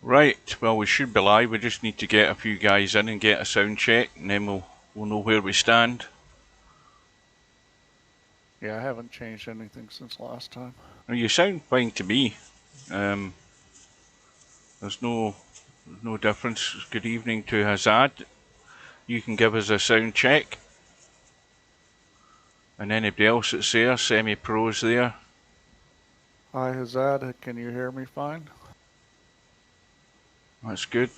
Right, well we should be live, we just need to get a few guys in and get a sound check and then we'll know where we stand. Yeah, I haven't changed anything since last time. Well, you sound fine to me. There's no difference. Good evening to Hazard. You can give us a sound check. And anybody else that's there, semi-pros there. Hi Hazard, can you hear me fine? That's good.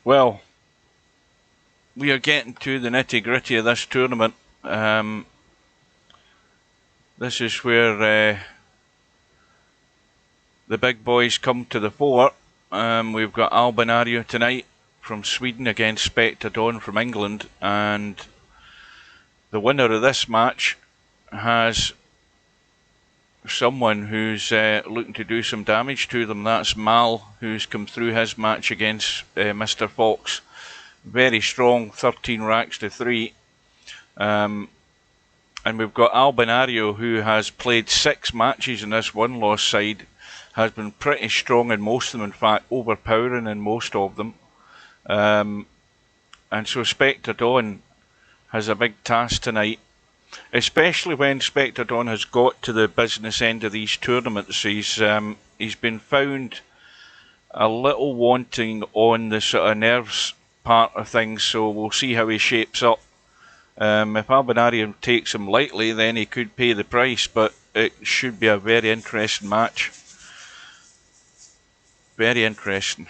Well, we are getting to the nitty-gritty of this tournament. This is where the big boys come to the fore. We've got Albinario tonight from Sweden against Spectredawn from England, and the winner of this match has someone who's looking to do some damage to them. That's Mal, who's come through his match against Mr. Fox. Very strong, 13 racks to 3. And we've got Albinario, who has played 6 matches in this one-loss side, has been pretty strong in most of them, in fact overpowering in most of them. And so Spectredawn has a big task tonight, especially when Spectredawn has got to the business end of these tournaments. He's been found a little wanting on the sort of nerves part of things, so we'll see how he shapes up. If Albinario takes him lightly, then he could pay the price, but it should be a very interesting match. Very interesting.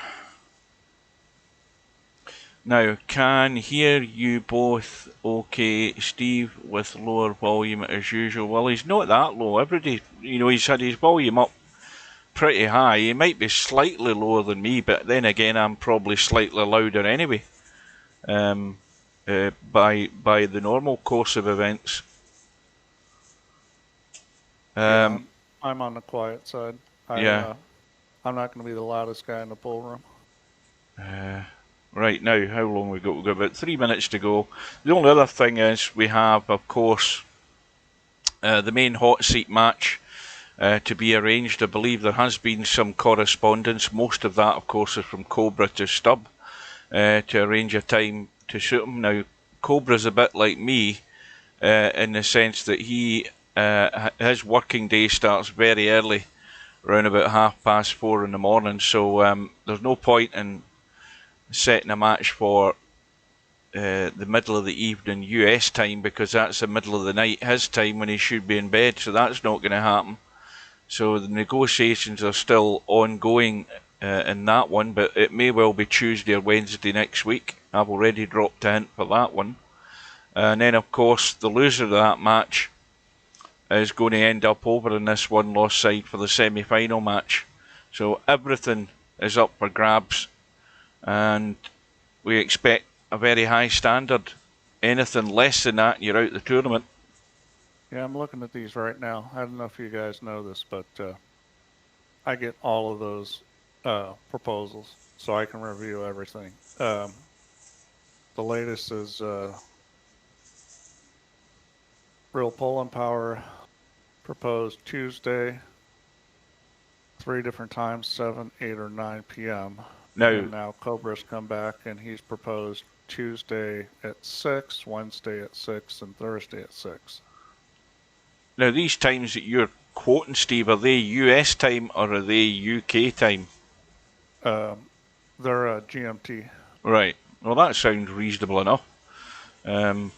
Now, can hear you both okay, Steve, with lower volume as usual. Well, he's not that low. Everybody, he's had his volume up pretty high. He might be slightly lower than me, but then again, I'm probably slightly louder anyway, by the normal course of events. Yeah, I'm on the quiet side. Yeah. I'm not going to be the loudest guy in the pool room. Right, now, how long we got? We've got about 3 minutes to go. The only other thing is we have, of course, the main hot seat match to be arranged. I believe there has been some correspondence. Most of that, of course, is from Cobra to Stubb to arrange a time to suit him. Now, Cobra's a bit like me in the sense that his working day starts very early, around about 4:30 in the morning, so there's no point in setting a match for the middle of the evening US time, because that's the middle of the night his time when he should be in bed, so that's not going to happen. So the negotiations are still ongoing in that one, but it may well be Tuesday or Wednesday next week. I've already dropped a hint for that one. And then, of course, the loser of that match is going to end up over in this one-loss side for the semi-final match. So everything is up for grabs, and we expect a very high standard. Anything less than that, you're out the tournament. Yeah, I'm looking at these right now. I don't know if you guys know this, but I get all of those proposals, so I can review everything. The latest is Real Pulling Power proposed Tuesday, 3 different times, 7, 8, or 9 p.m. Now Cobra's come back and he's proposed Tuesday at 6, Wednesday at 6, and Thursday at 6. Now, these times that you're quoting, Steve, are they US time or are they UK time? They're GMT. Right. Well, that sounds reasonable enough. They're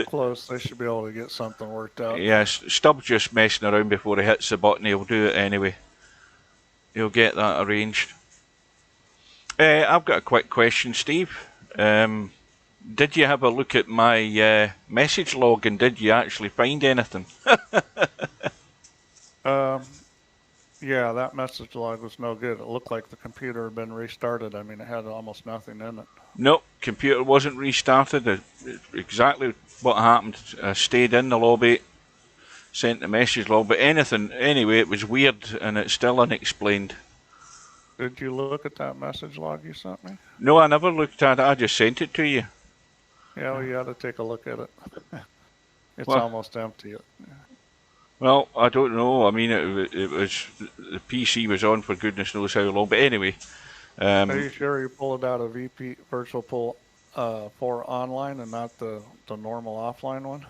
close. They should be able to get something worked out. Yes, Stubb's just messing around before he hits the button. He'll do it anyway. He'll get that arranged. I've got a quick question, Steve. Did you have a look at my message log, and did you actually find anything? Yeah, that message log was no good. It looked like the computer had been restarted. I mean, it had almost nothing in it. Nope, computer wasn't restarted. Exactly what happened. I stayed in the lobby, sent the message log, but anyway, it was weird, and it's still unexplained. Did you look at that message log you sent me? No, I never looked at it. I just sent it to you. Yeah, well, you ought to take a look at it. It's almost empty. Well, I don't know. I mean, it was the PC was on for goodness knows how long. But anyway, Are you sure you pulled out a VP virtual pull for online and not the normal offline one?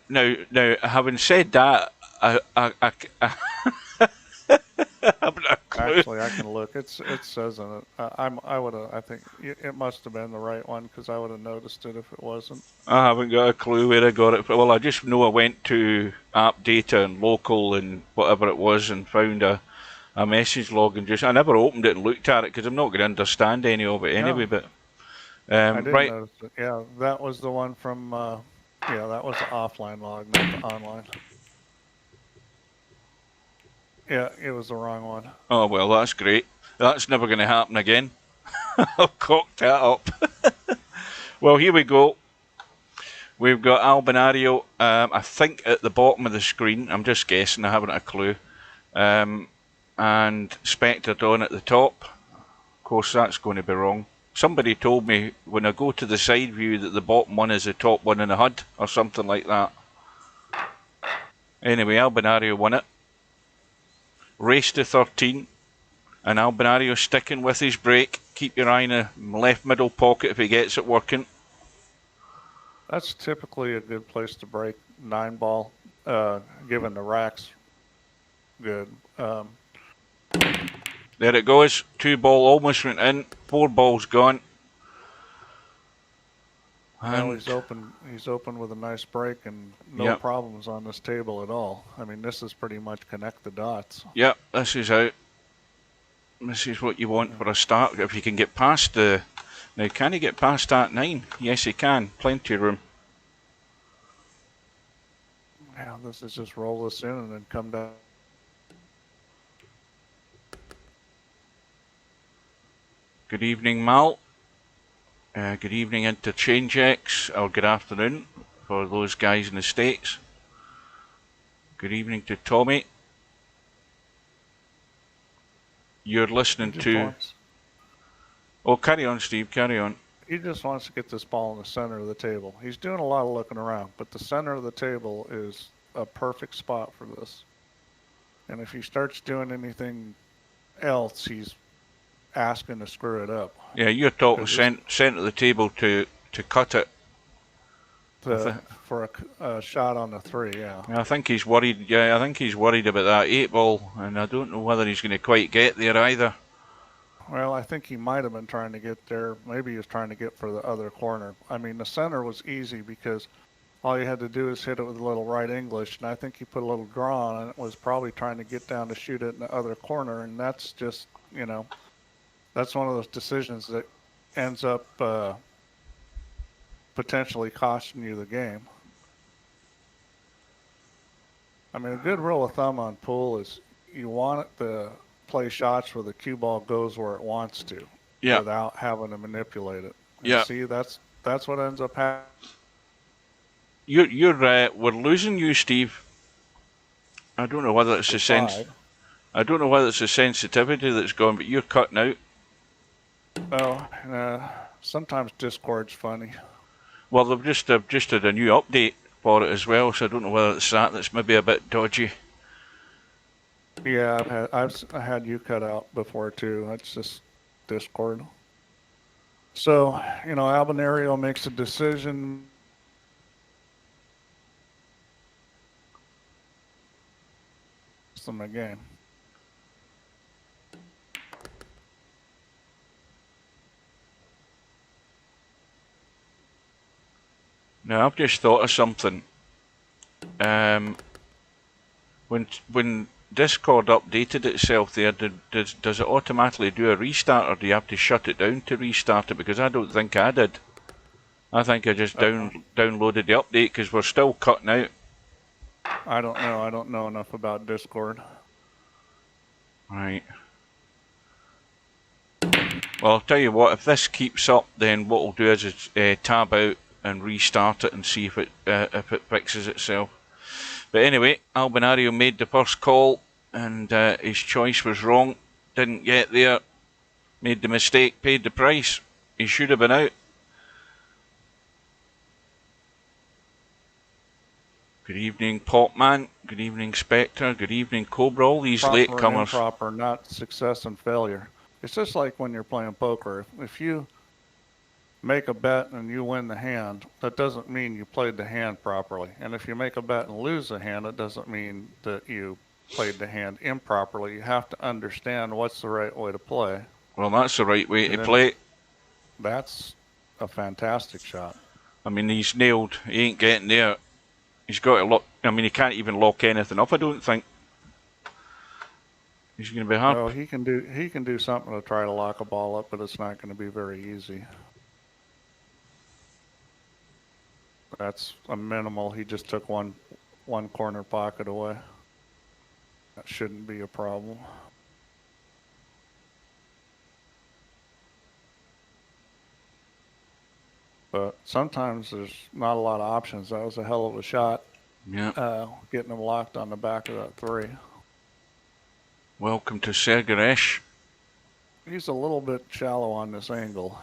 now, having said that, I haven't a clue. Actually, I can look. It says in it. I would have. I think it must have been the right one because I would have noticed it if it wasn't. I haven't got a clue where I got it from. Well, I just know I went to app data and local and whatever it was and found a message log and I never opened it and looked at it because I'm not going to understand any of it anyway. No, But I didn't right, notice it. Yeah, that was the one from. Yeah, that was the offline log, not the online. Yeah, it was the wrong one. oh well, that's great. That's never going to happen again. I've cocked that up. Well, here we go. We've got Albinario, I think, at the bottom of the screen. I'm just guessing, I haven't a clue. And Spectredawn at the top. Of course, that's going to be wrong. Somebody told me when I go to the side view that the bottom one is the top one in the HUD, or something like that. Anyway, Albinario won it. Race to 13. And Albinario sticking with his brake. Keep your eye in the left middle pocket if he gets it working. That's typically a good place to break 9-ball, given the rack's good. There it goes. 2-ball almost went in. 4 balls gone. Now he's open. He's open with a nice break and no problems on this table at all. I mean, this is pretty much connect the dots. Yep, this is out. This is what you want for a start. If you can get past the... Now, can he get past that 9? Yes, he can. Plenty of room. Yeah, this is just roll this in and then come down. Good evening, Mal. Good evening, InterchangeX, or good afternoon for those guys in the States. Good evening to Tommy. You're listening to... Oh, carry on, Steve, carry on. He just wants to get this ball in the center of the table. He's doing a lot of looking around, but the center of the table is a perfect spot for this. And if he starts doing anything else, he's asking to screw it up. Yeah, you're talking centre of the table to cut it. For a shot on the 3, yeah. I think he's worried. Yeah, I think he's worried about that 8-ball, and I don't know whether he's going to quite get there either. Well, I think he might have been trying to get there. Maybe he was trying to get for the other corner. I mean, the center was easy because all you had to do is hit it with a little right English, and I think he put a little draw on it and was probably trying to get down to shoot it in the other corner, and that's just, you know, that's one of those decisions that ends up potentially costing you the game. I mean, a good rule of thumb on pool is you want it to play shots where the cue ball goes where it wants to, without having to manipulate it. And see, that's what ends up happening. We're losing you, Steve. I don't know whether it's I don't know whether it's the sensitivity that's gone, but you're cutting out. Well, sometimes Discord's funny. Well, they've just had a new update for it as well, so I don't know whether it's that's maybe a bit dodgy. Yeah, I've had you cut out before too. That's just Discord. So, you know, Albinario makes a decision. Them again. Now, I've just thought of something. When Discord updated itself there, does it automatically do a restart, or do you have to shut it down to restart it? Because I don't think I did. I think I just downloaded the update because we're still cutting out. I don't know. I don't know enough about Discord. Right. Well, I'll tell you what, if this keeps up, then what we'll do is tab out and restart it and see if it fixes itself. But anyway, Albinario made the first call, and his choice was wrong. Didn't get there. Made the mistake, paid the price. He should have been out. Good evening, Popman. Good evening, Spectre. Good evening, Cobra. All these Proper and latecomers. improper, not success and failure. It's just like when you're playing poker. If you make a bet and you win the hand, that doesn't mean you played the hand properly. And if you make a bet and lose the hand, it doesn't mean that you played the hand improperly. You have to understand what's the right way to play. Well, that's the right way to play. That's a fantastic shot. I mean, he's nailed. He ain't getting there. He's got to lock. I mean, he can't even lock anything up, I don't think. He's going to be hard. No, he can do something to try to lock a ball up, but it's not going to be very easy. That's a minimal. He just took one corner pocket away. That shouldn't be a problem. But sometimes there's not a lot of options. That was a hell of a shot. Yeah. Getting him locked on the back of that 3. Welcome to Sergaresh. He's a little bit shallow on this angle,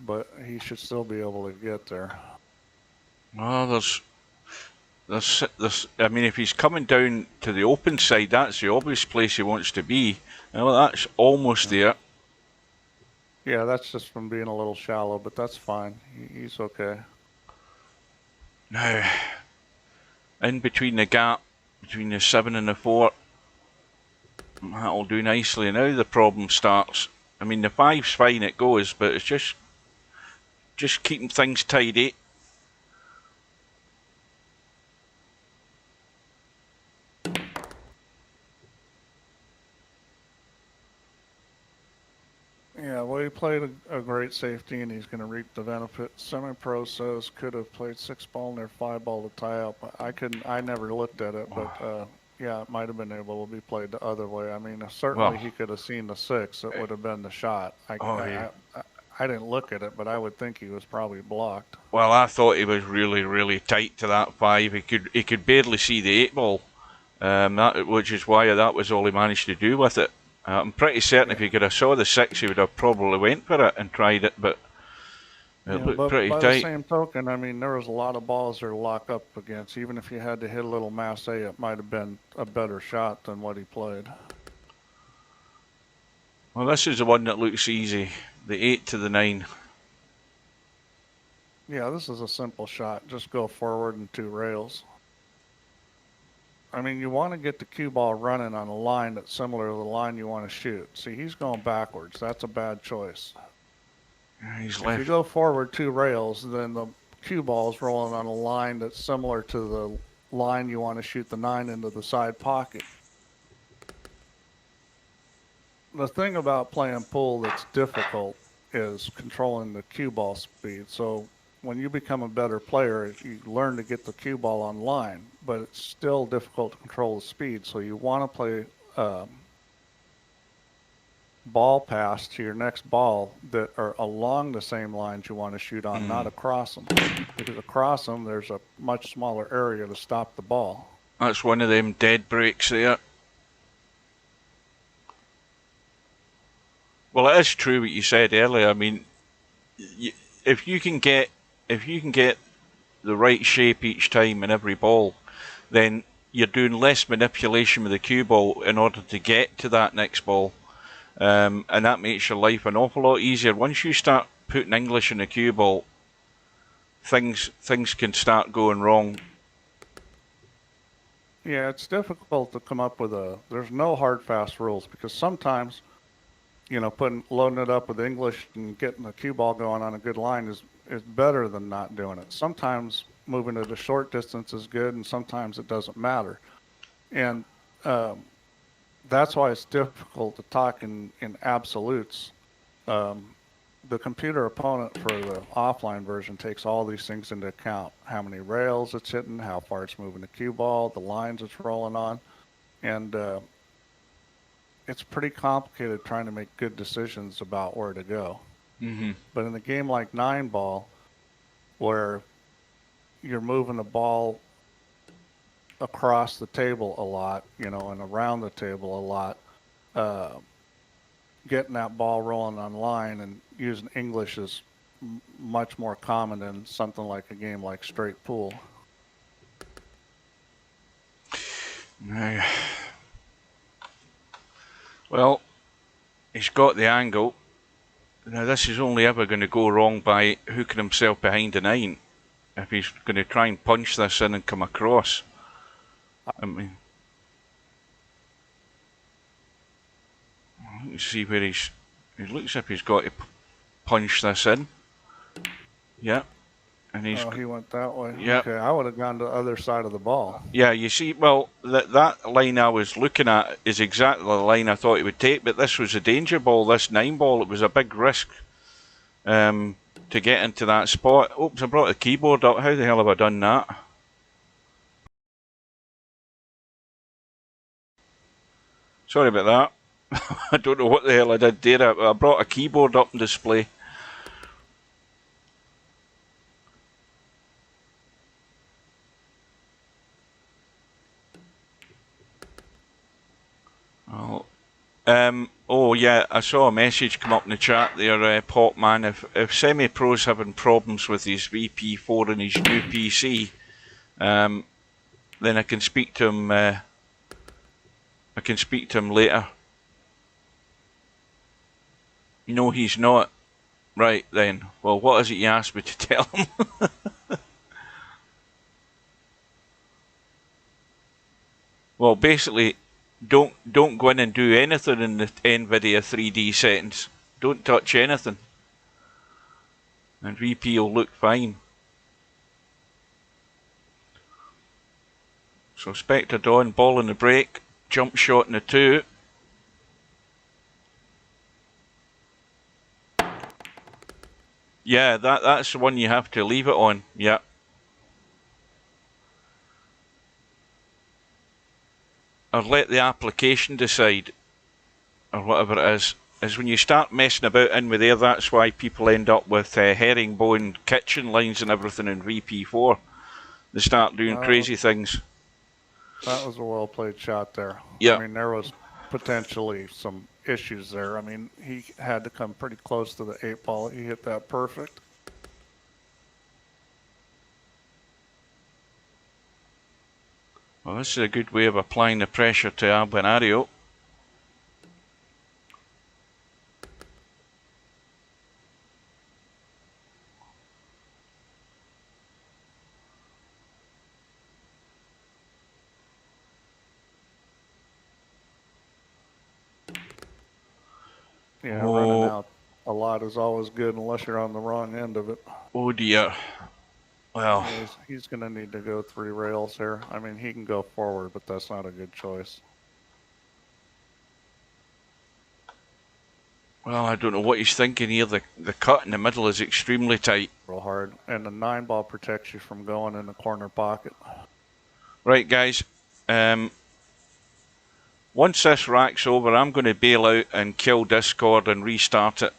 but he should still be able to get there. Well, there's. I mean, if he's coming down to the open side, that's the obvious place he wants to be. Well, that's almost there. Yeah, that's just from being a little shallow, but that's fine. He's okay. Now, in between the gap, between the 7 and the 4, that'll do nicely. Now the problem starts. I mean, the 5's fine, it goes, but it's just keeping things tidy. Yeah, well, he played a great safety, and he's going to reap the benefit. Semi-Pro says could have played 6-ball near 5-ball to tie up. I never looked at it, but yeah, it might have been able to be played the other way. I mean, certainly he could have seen the 6. It would have been the shot. I didn't look at it, but I would think he was probably blocked. Well, I thought he was really, really tight to that 5. He could barely see the 8-ball, which is why that was all he managed to do with it. I'm pretty certain if he could have saw the 6, he would have probably went for it and tried it, but it looked pretty tight. By the same token, I mean, there was a lot of balls there to lock up against. Even if you had to hit a little masse, it might have been a better shot than what he played. Well, this is the one that looks easy. The 8 to the 9. Yeah, this is a simple shot. Just go forward and 2 rails. I mean, you want to get the cue ball running on a line that's similar to the line you want to shoot. See, he's going backwards. That's a bad choice. He's left. If you go forward 2 rails, then the cue ball's rolling on a line that's similar to the line you want to shoot the 9 into the side pocket. The thing about playing pool that's difficult is controlling the cue ball speed. So when you become a better player, you learn to get the cue ball on line, but it's still difficult to control the speed. So you want to play ball pass to your next ball that are along the same lines you want to shoot on, not across them. Because across them, there's a much smaller area to stop the ball. That's one of them dead breaks there. Well, it is true what you said earlier. I mean, if you can get the right shape each time in every ball, then you're doing less manipulation with the cue ball in order to get to that next ball. And that makes your life an awful lot easier. Once you start putting English in the cue ball, things can start going wrong. Yeah, it's difficult to come up with there's no hard, fast rules, because sometimes, loading it up with English and getting the cue ball going on a good line is better than not doing it. Sometimes moving it a short distance is good, and sometimes it doesn't matter. And that's why it's difficult to talk in absolutes. The computer opponent for the offline version takes all these things into account: how many rails it's hitting, how far it's moving the cue ball, the lines it's rolling on, and it's pretty complicated trying to make good decisions about where to go. Mm-hmm. But in a game like 9-ball, where you're moving the ball across the table a lot, and around the table a lot, getting that ball rolling on line and using English is much more common than something like a game like straight pool. Now, well, he's got the angle. Now this is only ever going to go wrong by hooking himself behind the 9. If he's going to try and punch this in and come across. I mean, let's see where he looks like he's got to punch this in. Yeah. And he's, he went that way. Yeah. Okay, I would have gone to the other side of the ball. Yeah, you see, well, that line I was looking at is exactly the line I thought he would take, but this was a danger ball, this 9 ball. It was a big risk to get into that spot. Oops, I brought the keyboard up. How the hell have I done that? Sorry about that. I don't know what the hell I did there. I brought a keyboard up and display. Oh yeah, I saw a message come up in the chat there, Popman. If Semi-Pro's having problems with his VP4 and his new PC, then I can speak to him. I can speak to him later. No, he's not. Right then. Well, what is it you asked me to tell him? Well, basically, don't go in and do anything in the NVIDIA 3D settings. Don't touch anything, and VP will look fine. So Spectredawn, ball in the break, jump shot in the 2. Yeah, that's the one you have to leave it on. Yeah. Or let the application decide, or whatever it is when you start messing about in with there, that's why people end up with herringbone kitchen lines and everything in VP4. They start doing crazy things. That was a well-played shot there. Yeah. I mean, there was potentially some issues there. I mean, he had to come pretty close to the 8 ball. He hit that perfect. Well, this is a good way of applying the pressure to Albinario. Yeah, running out a lot is always good unless you're on the wrong end of it. Oh dear. Well, he's going to need to go 3 rails here. I mean, he can go forward, but that's not a good choice. Well, I don't know what he's thinking here. The cut in the middle is extremely tight. Real hard. And the 9 ball protects you from going in the corner pocket. Right, guys. Once this rack's over, I'm going to bail out and kill Discord and restart it.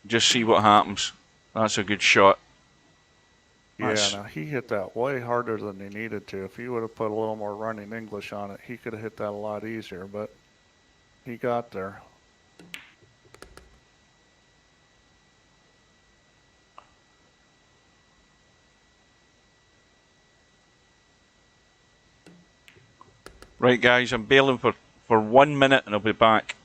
Just see what happens. That's a good shot. Yeah, now he hit that way harder than he needed to. If he would have put a little more running English on it, he could have hit that a lot easier, but he got there. Right, guys, I'm bailing for 1 minute and I'll be back.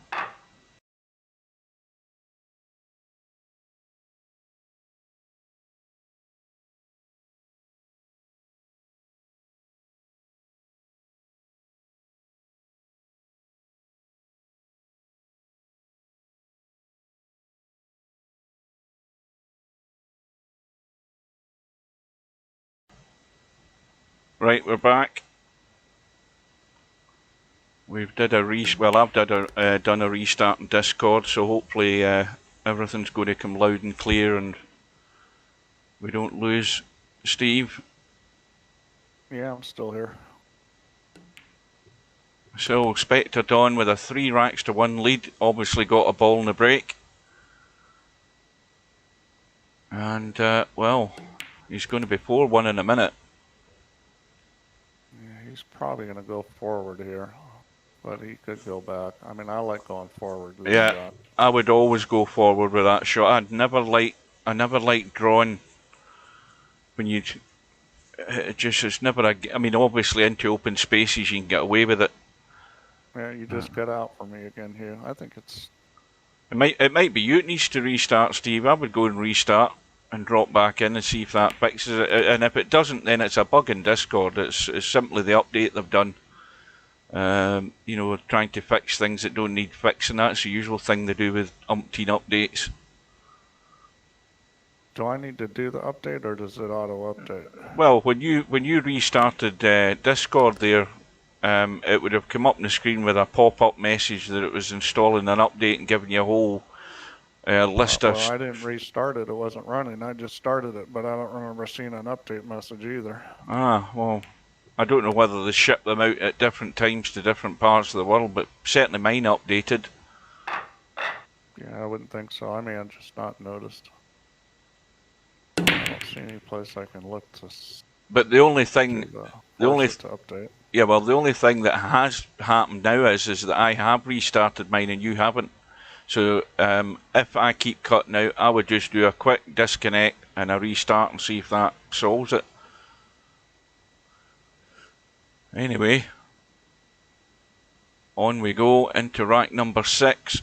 Right, we're back. We've did a I've done a restart in Discord, so hopefully everything's going to come loud and clear and we don't lose Steve. Yeah, I'm still here. So Spectredawn with a 3 racks to 1 lead, obviously got a ball in the break. And well, he's going to be 4-1 in a minute. Yeah, he's probably going to go forward here, but he could go back. I mean, I like going forward. Yeah, I would always go forward with that shot. I never liked drawing when you it just is never a. I mean, obviously into open spaces you can get away with it. Yeah, you just got out for me again, Hugh. I think it's. It might be you that needs to restart, Steve. I would go and restart and drop back in and see if that fixes it. And if it doesn't, then it's a bug in Discord. It's simply the update they've done. You know, trying to fix things that don't need fixing. That's the usual thing they do with umpteen updates. Do I need to do the update, or does it auto update? Well, when you restarted Discord there, it would have come up on the screen with a pop-up message that it was installing an update and giving you a whole list of. Well, I didn't restart it. It wasn't running. I just started it, but I don't remember seeing an update message either. Ah, well, I don't know whether they ship them out at different times to different parts of the world, but certainly mine updated. Yeah, I wouldn't think so. I may have just not noticed. I don't see any place I can look to. But the only thing, to update. Yeah, well, the only thing that has happened now is that I have restarted mine and you haven't. So if I keep cutting out, I would just do a quick disconnect and a restart and see if that solves it. Anyway, on we go into rack number 6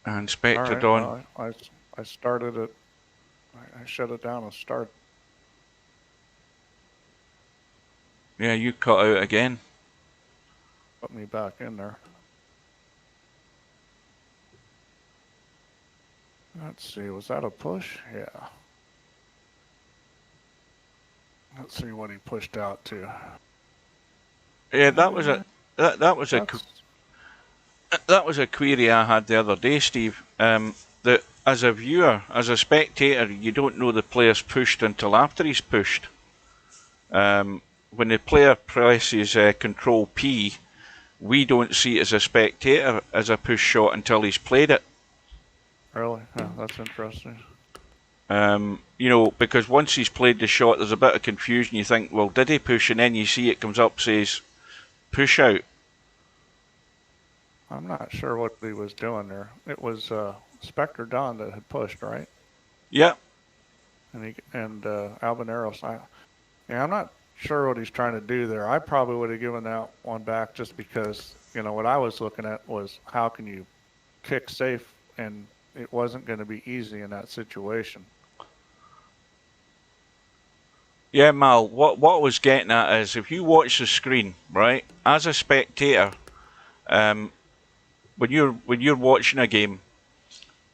and Spectredawn. Right, I started it. I shut it down and started. Yeah, you cut out again. Put me back in there. Let's see, was that a push? Yeah. Let's see what he pushed out to. Yeah, that was a query I had the other day, Steve. That as a viewer, as a spectator, you don't know the player's pushed until after he's pushed. When the player presses Control P, we don't see it as a spectator as a push shot until he's played it. Really? Yeah, that's interesting. You know, because once he's played the shot, there's a bit of confusion. You think, well, did he push? And then you see it comes up, says push out. I'm not sure what he was doing there. It was Spectredawn that had pushed, right? Yeah. And Albinario. Yeah, I'm not sure what he's trying to do there. I probably would have given that one back just because, you know, what I was looking at was how can you kick safe, and it wasn't going to be easy in that situation. Yeah, Mal, what I was getting at is if you watch the screen, right, as a spectator, when you're watching a game,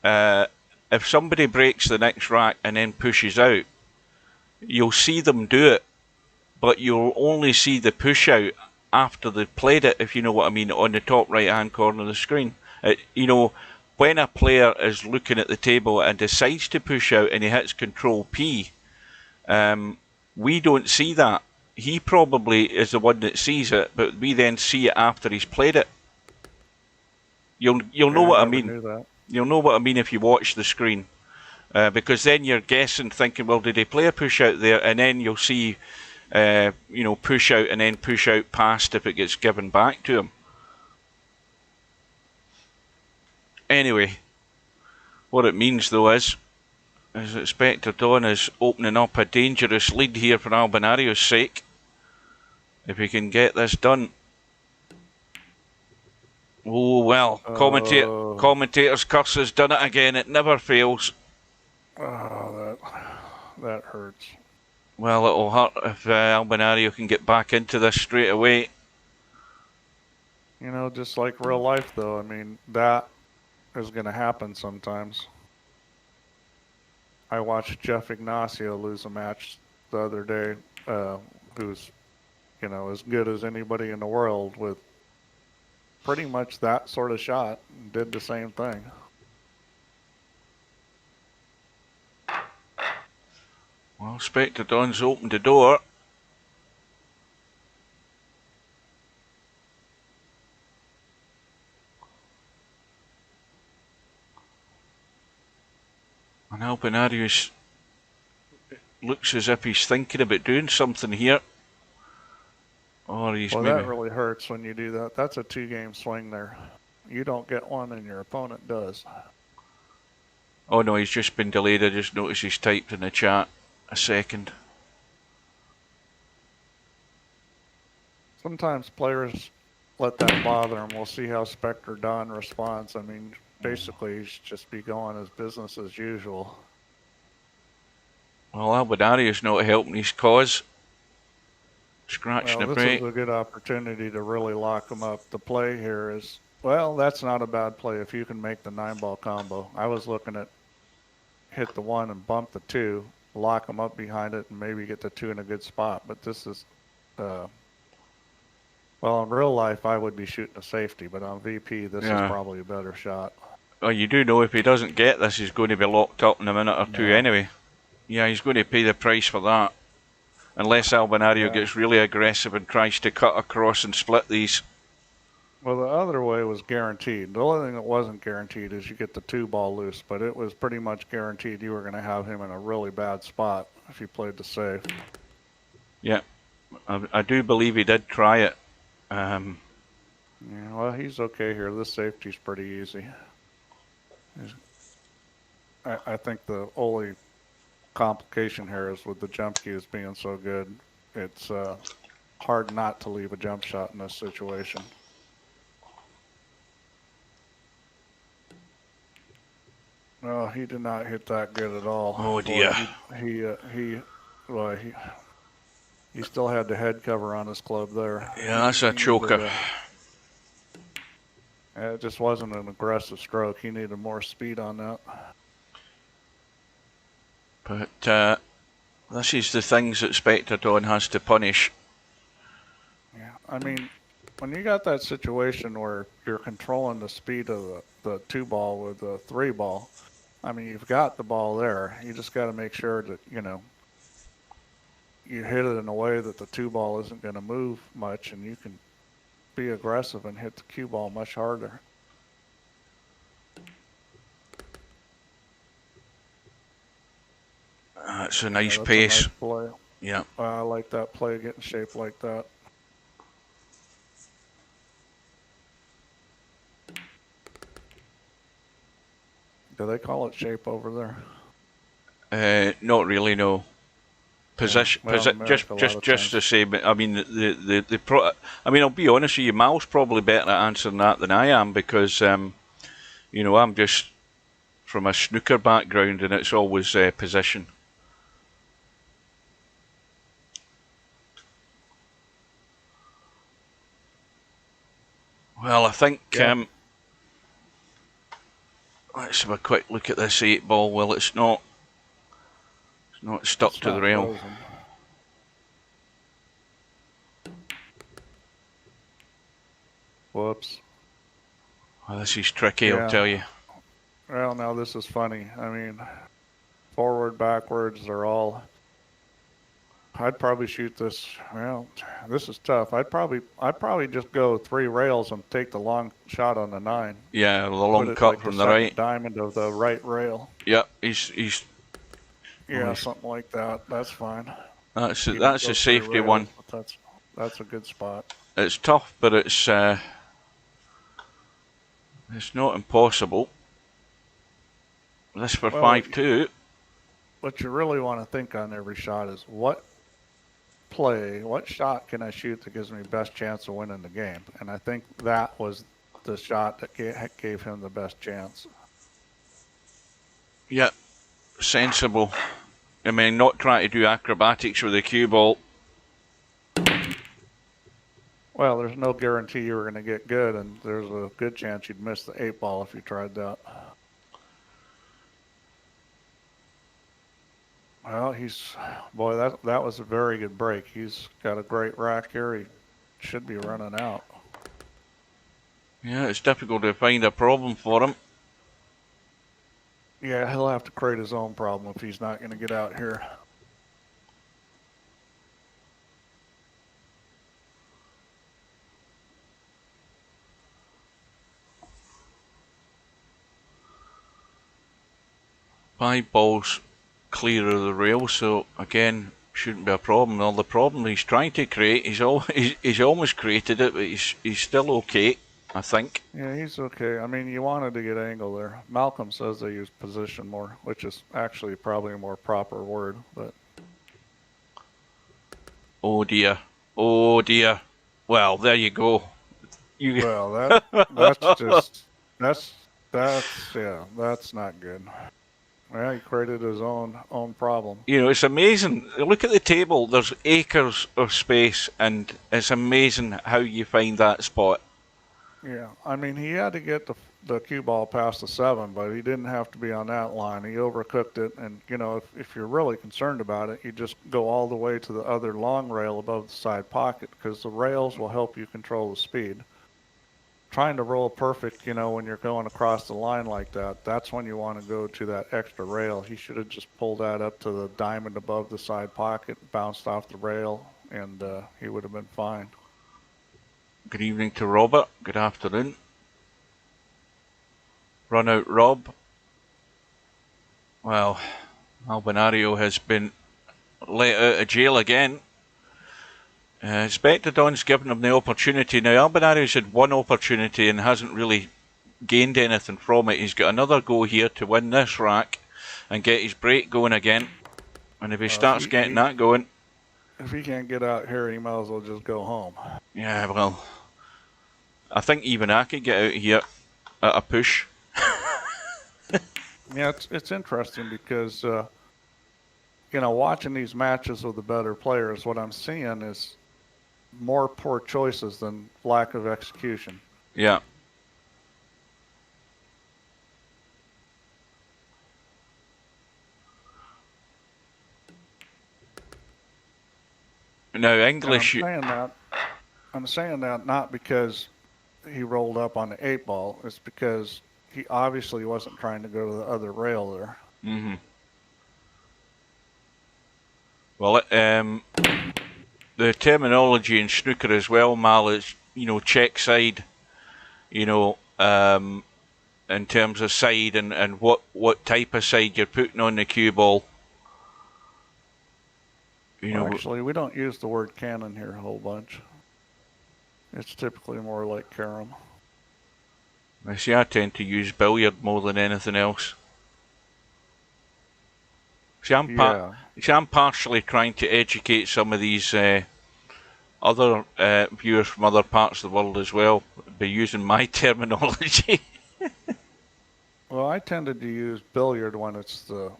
if somebody breaks the next rack and then pushes out, you'll see them do it, but you'll only see the push out after they've played it, if you know what I mean, on the top right hand corner of the screen. You know, when a player is looking at the table and decides to push out and he hits Control P, we don't see that. He probably is the one that sees it, but we then see it after he's played it. You'll know what I mean. You'll know what I mean if you watch the screen, because then you're guessing, thinking, well, did he play a push out there? And then you'll see, you know, push out and then push out past if it gets given back to him. Anyway, what it means though is that Spectredawn is opening up a dangerous lead here for Albinario's sake. If he can get this done. Oh well, commentator's curse has done it again. It never fails. Oh, that hurts. Well, it'll hurt if Albinario can get back into this straight away. You know, just like real life, though. I mean, that is going to happen sometimes. I watched Jeff Ignacio lose a match the other day, who's, you know, as good as anybody in the world with pretty much that sort of shot, did the same thing. Well, Spectredawn's opened the door. And Albinario looks as if he's thinking about doing something here. Or he's well, that really hurts when you do that. That's a 2-game swing there. You don't get one and your opponent does. Oh no, he's just been delayed. I just noticed he's typed in the chat a second. sometimes players let that bother them. We'll see how Spectredawn responds. I mean, basically, he should just be going as business as usual. Well, Albinario's not helping his cause. Scratching the this break. is a good opportunity to really lock him up. The play here is, well, that's not a bad play if you can make the 9-ball combo. I was looking at hit the 1 and bump the 2, lock him up behind it, and maybe get the 2 in a good spot. But this is, well, in real life, I would be shooting a safety, but on VP, this is probably a better shot. Well, you do know if he doesn't get this, he's going to be locked up in a minute or two anyway. Yeah, he's going to pay the price for that. Unless Albinario gets really aggressive and tries to cut across and split these. Well, the other way was guaranteed. The only thing that wasn't guaranteed is you get the 2-ball loose, but it was pretty much guaranteed you were going to have him in a really bad spot if you played the safe. Yeah, I do believe he did try it. Yeah, well, he's okay here. This safety's pretty easy. I think the only complication here is with the jump cues being so good, it's hard not to leave a jump shot in this situation. No, he did not hit that good at all. Oh dear. He still had the head cover on his club there. Yeah, that's a choker. It just wasn't an aggressive stroke. He needed more speed on that. But this is the things that Spectredawn has to punish. Yeah, I mean, when you got that situation where you're controlling the speed of the 2-ball with the 3-ball, I mean, you've got the ball there. You just got to make sure that, you know, you hit it in a way that the 2-ball isn't going to move much, and you can be aggressive and hit the cue ball much harder. That's a nice pace. A nice play. Yeah. I like that play, getting shaped like that. Do they call it shape over there? Not really, no. Position, yeah, well, just the same. I mean, I mean, I'll be honest with you, Mal's probably better at answering that than I am because, you know, I'm just from a snooker background and it's always position. Well, I think let's have a quick look at this 8-ball. Well, it's not stuck to the rail. Frozen. Whoops. Well, this is tricky, I'll tell you. Well, now this is funny. I mean, forward, backwards, they're all... I'd probably shoot this. Well, this is tough. I'd probably just go 3 rails and take the long shot on the 9. Yeah, the long cut like from the right diamond of the right rail. Yeah, he's. Yeah, something like that. That's fine. That's a safety one. That's a good spot. It's tough, but it's not impossible. This for 5-2. What you really want to think on every shot is what shot can I shoot that gives me best chance of winning the game? And I think that was the shot that gave him the best chance. Yeah, sensible. I mean, not trying to do acrobatics with the cue ball. Well, there's no guarantee you were going to get good, and there's a good chance you'd miss the 8-ball if you tried that. Well, that was a very good break. He's got a great rack here. He should be running out. Yeah, it's difficult to find a problem for him. Yeah, he'll have to create his own problem if he's not going to get out here. Five balls clear of the rail, so again, shouldn't be a problem. Well, the problem he's trying to create, he's almost created it, but he's still okay, I think. Yeah, he's okay. I mean, you wanted to get angle there. Malcolm says they use position more, which is actually probably a more proper word, but... Oh dear. Oh dear. Well, there you go. Well, that's just that's not good. Well, he created his own problem. You know, it's amazing. Look at the table. There's acres of space, and it's amazing how you find that spot. Yeah, I mean, he had to get the cue ball past the 7, but he didn't have to be on that line. He overcooked it, and you know, if you're really concerned about it, you just go all the way to the other long rail above the side pocket, because the rails will help you control the speed. Trying to roll perfect, you know, when you're going across the line like that, that's when you want to go to that extra rail. He should have just pulled that up to the diamond above the side pocket, bounced off the rail, and he would have been fine. Good evening to Robert. Good afternoon. Run out Rob. Well, Albinario has been let out of jail again. Spectredawn's given him the opportunity. Now, Albinario's had one opportunity and hasn't really gained anything from it. He's got another go here to win this rack and get his break going again. And if he starts getting that going... If he can't get out here, he might as well just go home. Yeah, well... I think even I could get out here at a push. Yeah, it's interesting because, you know, watching these matches with the better players, what I'm seeing is more poor choices than lack of execution. Yeah. Now, English... I'm saying that not because he rolled up on the 8 ball. It's because he obviously wasn't trying to go to the other rail there. Mm-hmm. Well, the terminology in snooker as well, Mal, is, you know, check side, you know, in terms of side and what type of side you're putting on the cue ball. You know, actually, we don't use the word cannon here a whole bunch. It's typically more like carom. I see, I tend to use billiard more than anything else. See, I'm partially trying to educate some of these other viewers from other parts of the world as well by using my terminology. Well, I tended to use billiard when it's the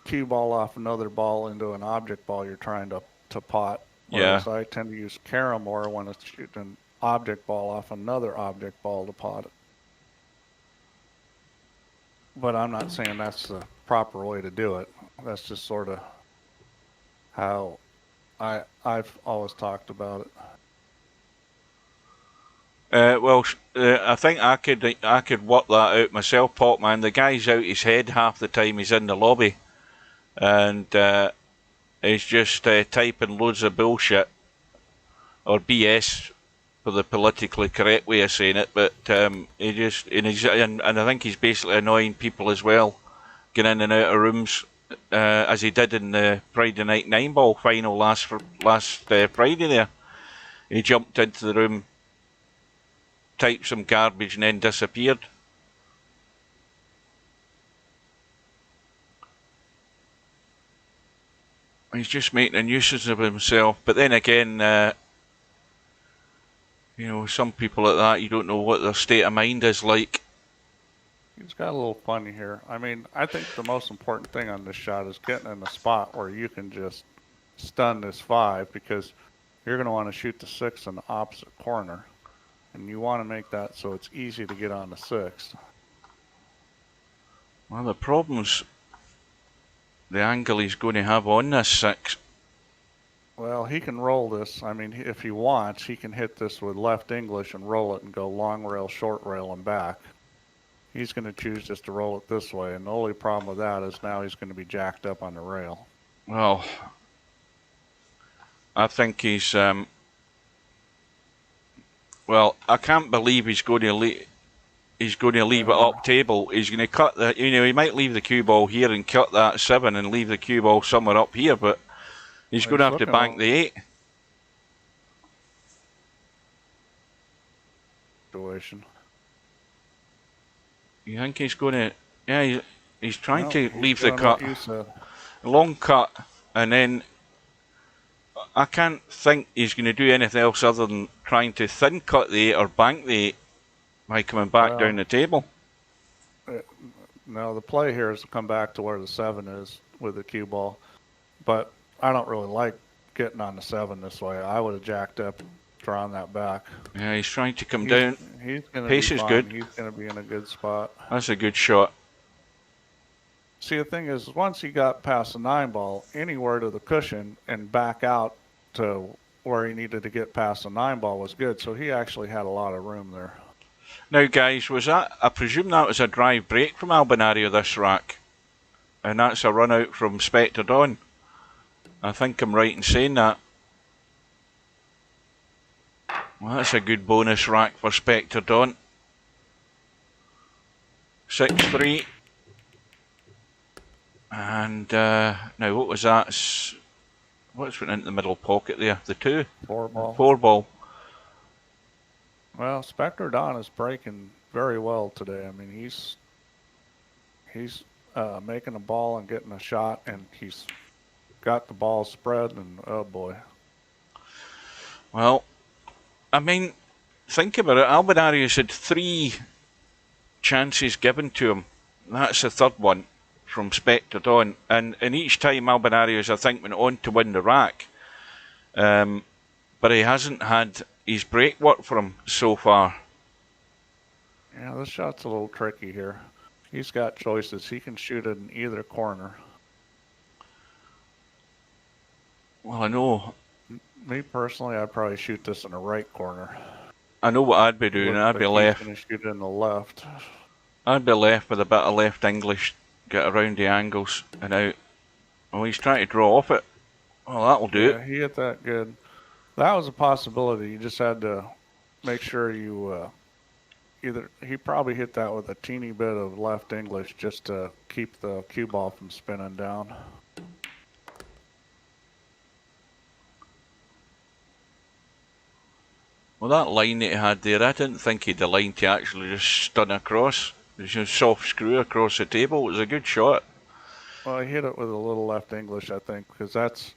cue ball off another ball into an object ball you're trying to pot. Whereas I tend to use carom more when it's shooting an object ball off another object ball to pot it. But I'm not saying that's the proper way to do it. That's just sort of how I've always talked about it. Well, I think I could work that out myself, Potman. The guy's out his head half the time he's in the lobby, and he's just typing loads of bullshit or BS for the politically correct way of saying it. But he just and I think he's basically annoying people as well, getting in and out of rooms, as he did in the Friday night 9-ball final last Friday. There, he jumped into the room, typed some garbage and then disappeared. He's just making a nuisance of himself. But then again, you know, some people like that, you don't know what their state of mind is like. He's got a little funny here. I mean, I think the most important thing on this shot is getting in a spot where you can just stun this 5, because you're going to want to shoot the 6 in the opposite corner. And you want to make that so it's easy to get on the 6. Well, the problem's the angle he's going to have on this 6. Well, he can roll this. I mean, if he wants, he can hit this with left English and roll it and go long rail, short rail, and back. He's going to choose just to roll it this way, and the only problem with that is now he's going to be jacked up on the rail. Well, I think he's... well, I can't believe he's going to leave... He's going to leave it up table. He's going to cut the... You know, he might leave the cue ball here and cut that 7 and leave the cue ball somewhere up here, but he's going to have to bank the 8. Situation. You think he's going to... Yeah, he's trying to leave the cut. You said. Long cut, and then I can't think he's going to do anything else other than trying to thin cut the 8 or bank the 8 by coming back down the table. No, the play here is to come back to where the 7 is with the cue ball. But I don't really like getting on the 7 this way. I would have jacked up, drawn that back. Yeah, he's trying to come down. He's going to Pace be is fine. good. He's going to be in a good spot. That's a good shot. See, the thing is, once he got past the 9 ball, anywhere to the cushion and back out to where he needed to get past the 9 ball was good. So he actually had a lot of room there. Now, guys, I presume that was a drive break from Albinario this rack. And that's a run out from Spectredawn. I think I'm right in saying that. Well, that's a good bonus rack for Spectredawn. 6-3. And now what was that? What's went into the middle pocket there? The 2? 4 ball. 4 ball. Well, Spectredawn is breaking very well today. I mean, he's making a ball and getting a shot, and he's got the ball spread, and oh boy. Well, I mean, think about it. Albinario's had 3 chances given to him. That's the 3rd one from Spectredawn, and each time Albinario's, I think, went on to win the rack. But he hasn't had his break work for him so far. Yeah, this shot's a little tricky here. He's got choices. He can shoot it in either corner. Well, I know. Me personally, I'd probably shoot this in the right corner. I know what I'd be doing. I'd be left. He's going to shoot it in the left. I'd be left with a bit of left English, get around the angles and out. Oh, he's trying to draw off it. Oh, that'll do it. Yeah, he hit that good. That was a possibility. You just had to make sure you he probably hit that with a teeny bit of left English just to keep the cue ball from spinning down. Well, that line that he had there, I didn't think he'd the line to actually just stun across. It was just soft screw across the table. It was a good shot. Well, he hit it with a little left English, I think, because that's...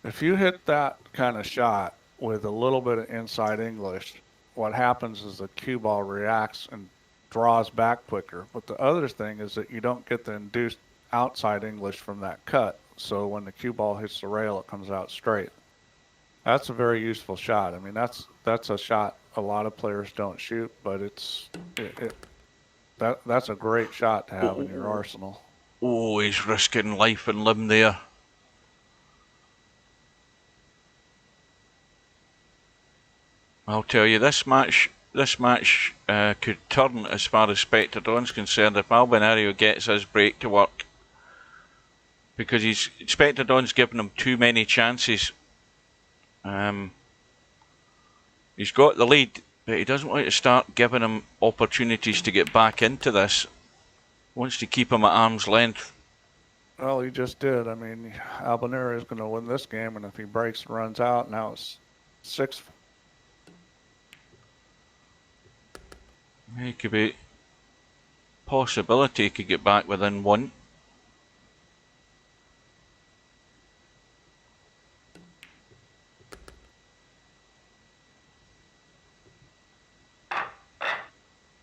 If you hit that kind of shot with a little bit of inside English, what happens is the cue ball reacts and draws back quicker. But the other thing is that you don't get the induced outside English from that cut. So when the cue ball hits the rail, it comes out straight. That's a very useful shot. I mean, that's a shot a lot of players don't shoot, but that's a great shot to have in your arsenal. Oh, he's risking life and limb there. I'll tell you, this match could turn as far as Spectredawn's concerned if Albinario gets his break to work. Because Spectredawn's given him too many chances. He's got the lead, but he doesn't want to start giving him opportunities to get back into this. He wants to keep him at arm's length. Well, he just did. I mean, Albinario is going to win this game, and if he breaks and runs out, now it's 6. He could be possibility he could get back within 1.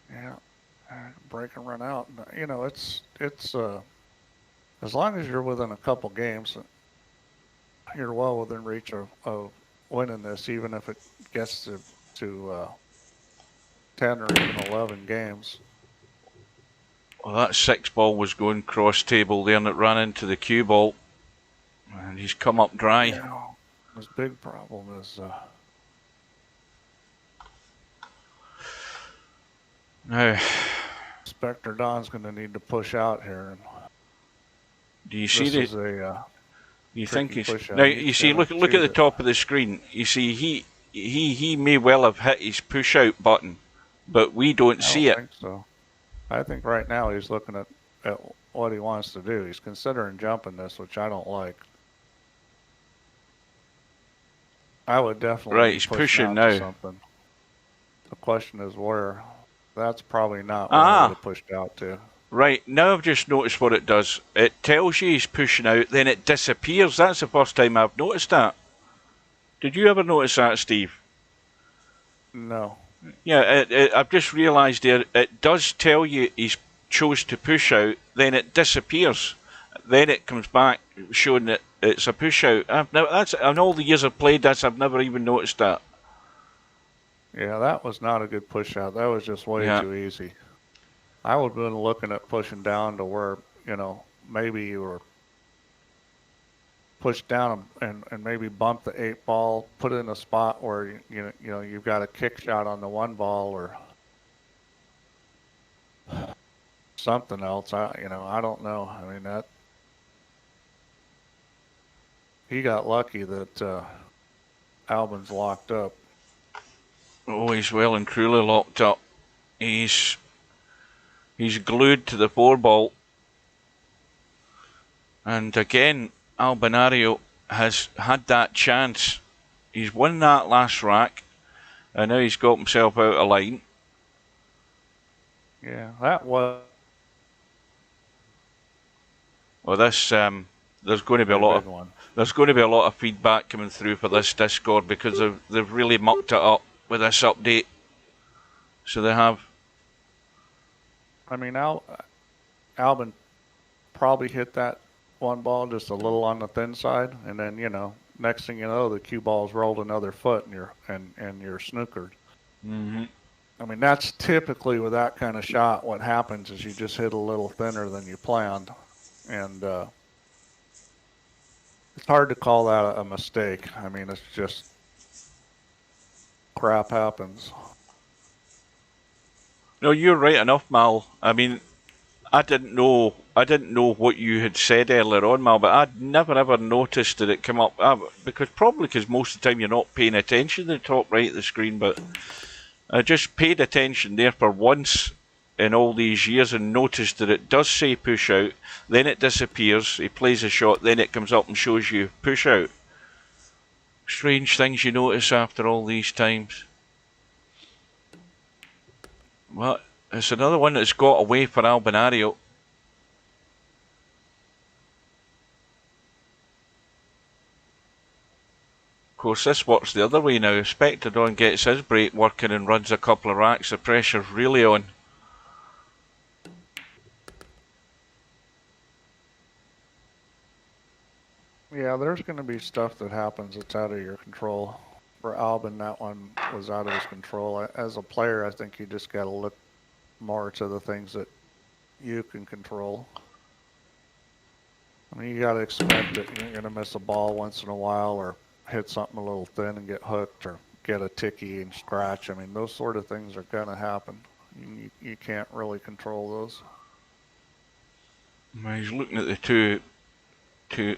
Yeah, break and run out. You know, it's as long as you're within a couple games, you're well within reach of winning this, even if it gets to 10 or even 11 games. Well, that 6 ball was going cross table there and it ran into the cue ball. And he's come up dry. Yeah, his big problem is now Spectredawn's going to need to push out here. And do you see this? You think he's now? You see, look at the top of the screen. You see, he may well have hit his push out button, but we don't see it. I think so. I think right now he's looking at what he wants to do. He's considering jumping this, which I don't like. I would definitely right. He's pushing now. Something. The question is where. That's probably not where I would have pushed out to. Right, now I've just noticed what it does. It tells you he's pushing out, then it disappears. That's the first time I've noticed that. Did you ever notice that, Steve? No. Yeah, I've just realised there, it does tell you he's chose to push out, then it disappears. Then it comes back showing that it's a push out. In all the years I've played this, I've never even noticed that. Yeah, that was not a good push out. That was just way too easy. I would have been looking at pushing down to where, maybe you were pushed down and maybe bump the 8 ball, put it in a spot where you've got a kick shot on the 1 ball or something else. I don't know. I mean, that he got lucky that Albin's locked up. Oh, he's well and truly locked up. He's glued to the 4 ball. And again, Albinario has had that chance. He's won that last rack, and now he's got himself out of line. Yeah, that was. Well, this there's going to be a lot of there's going to be a lot of feedback coming through for this Discord because they've really mucked it up with this update. So they have. I mean, Albin probably hit that 1 ball just a little on the thin side, and then next thing you know, the cue ball's rolled another foot, and you're snookered. Mm-hmm. I mean, that's typically with that kind of shot. What happens is you just hit a little thinner than you planned, and it's hard to call that a mistake. I mean, it's just crap happens. No, you're right enough, Mal. I mean, I didn't know what you had said earlier on, Mal, but I'd never ever noticed that it came up. Because most of the time you're not paying attention to the top right of the screen, but I just paid attention there for once in all these years and noticed that it does say push out, then it disappears, he plays a shot, then it comes up and shows you push out. Strange things you notice after all these times. Well, it's another one that's got away for Albinario. Of course, this works the other way now. If Spectredawn gets his break working and runs a couple of racks, the pressure's really on. Yeah, there's going to be stuff that happens that's out of your control. For Albin, that one was out of his control. As a player, I think you just got to look more to the things that you can control. I mean, you got to expect that you're going to miss a ball once in a while or hit something a little thin and get hooked or get a ticky and scratch. I mean, those sort of things are going to happen. You can't really control those. Well, he's looking at the two.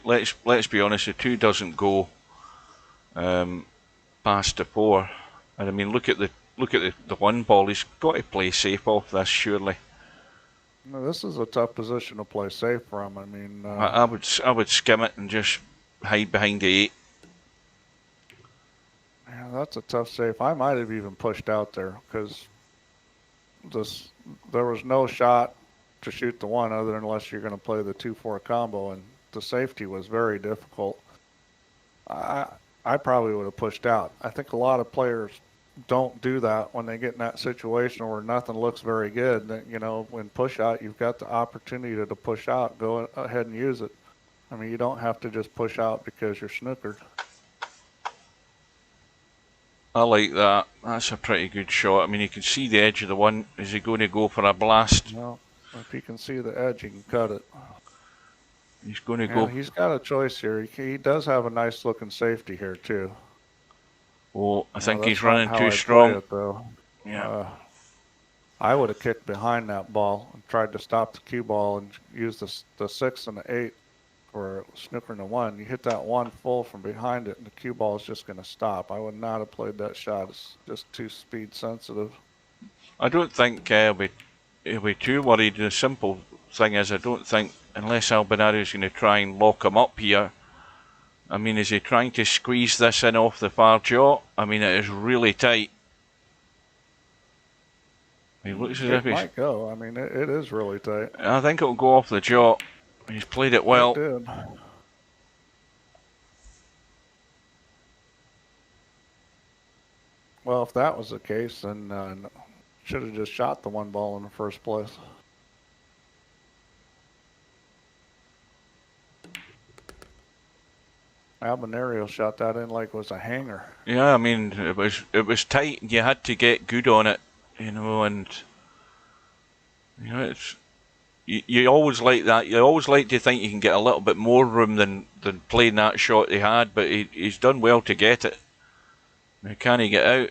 Let's be honest, the 2 doesn't go past the 4. And I mean, look at the 1 ball. He's got to play safe off this, surely. No, this is a tough position to play safe from. I mean, I would skim it and just hide behind the 8. Yeah, that's a tough safe. I might have even pushed out there because there was no shot to shoot the 1 other unless you're going to play the 2-4 combo, and the safety was very difficult. I probably would have pushed out. I think a lot of players don't do that when they get in that situation where nothing looks very good. When push out, you've got the opportunity to push out. Go ahead and use it. I mean, you don't have to just push out because you're snookered. I like that. That's a pretty good shot. I mean, you can see the edge of the 1. Is he going to go for a blast? Well, if he can see the edge, he can cut it. He's going to go. He's got a choice here. He does have a nice looking safety here too. Oh, I think he's running too strong. It, though. Yeah. I would have kicked behind that ball and tried to stop the cue ball and use the 6 and the 8 for snookering the 1. You hit that 1 full from behind it, and the cue ball is just going to stop. I would not have played that shot. It's just too speed sensitive. I don't think he'll be too worried. The simple thing is, I don't think, unless Albinario is going to try and lock him up here. I mean, is he trying to squeeze this in off the far jaw? I mean, it is really tight. He looks as if he's... might go. I mean, it is really tight. I think it'll go off the jaw. He's played it well. It did. Well, if that was the case, then should have just shot the one ball in the first place. Albinario shot that in like it was a hanger. Yeah, I mean, it was tight. You had to get good on it, you know, and you know, you always like that. You always like to think you can get a little bit more room than playing that shot he had, but he's done well to get it. Now, can he get out?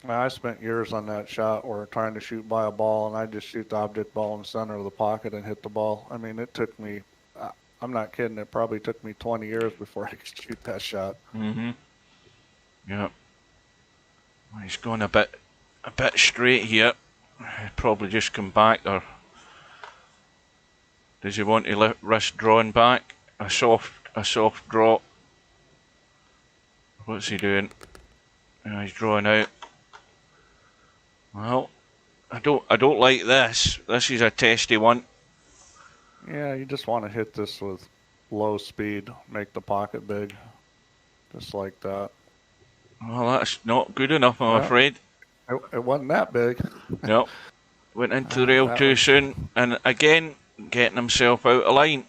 I spent years on that shot where trying to shoot by a ball, and I just shoot the object ball in the center of the pocket and hit the ball. I mean, it took me, I'm not kidding, it probably took me 20 years before I could shoot that shot. Mm-hmm. Yeah. Well, he's going a bit straight here. He'll probably just come back, or does he want to risk drawing back? A soft draw. What's he doing? He's drawing out. Well, I don't like this. This is a testy one. Yeah, you just want to hit this with low speed, make the pocket big, just like that. Well, that's not good enough, I'm afraid. It wasn't that big. No. Went into the rail too soon, and again, getting himself out of line.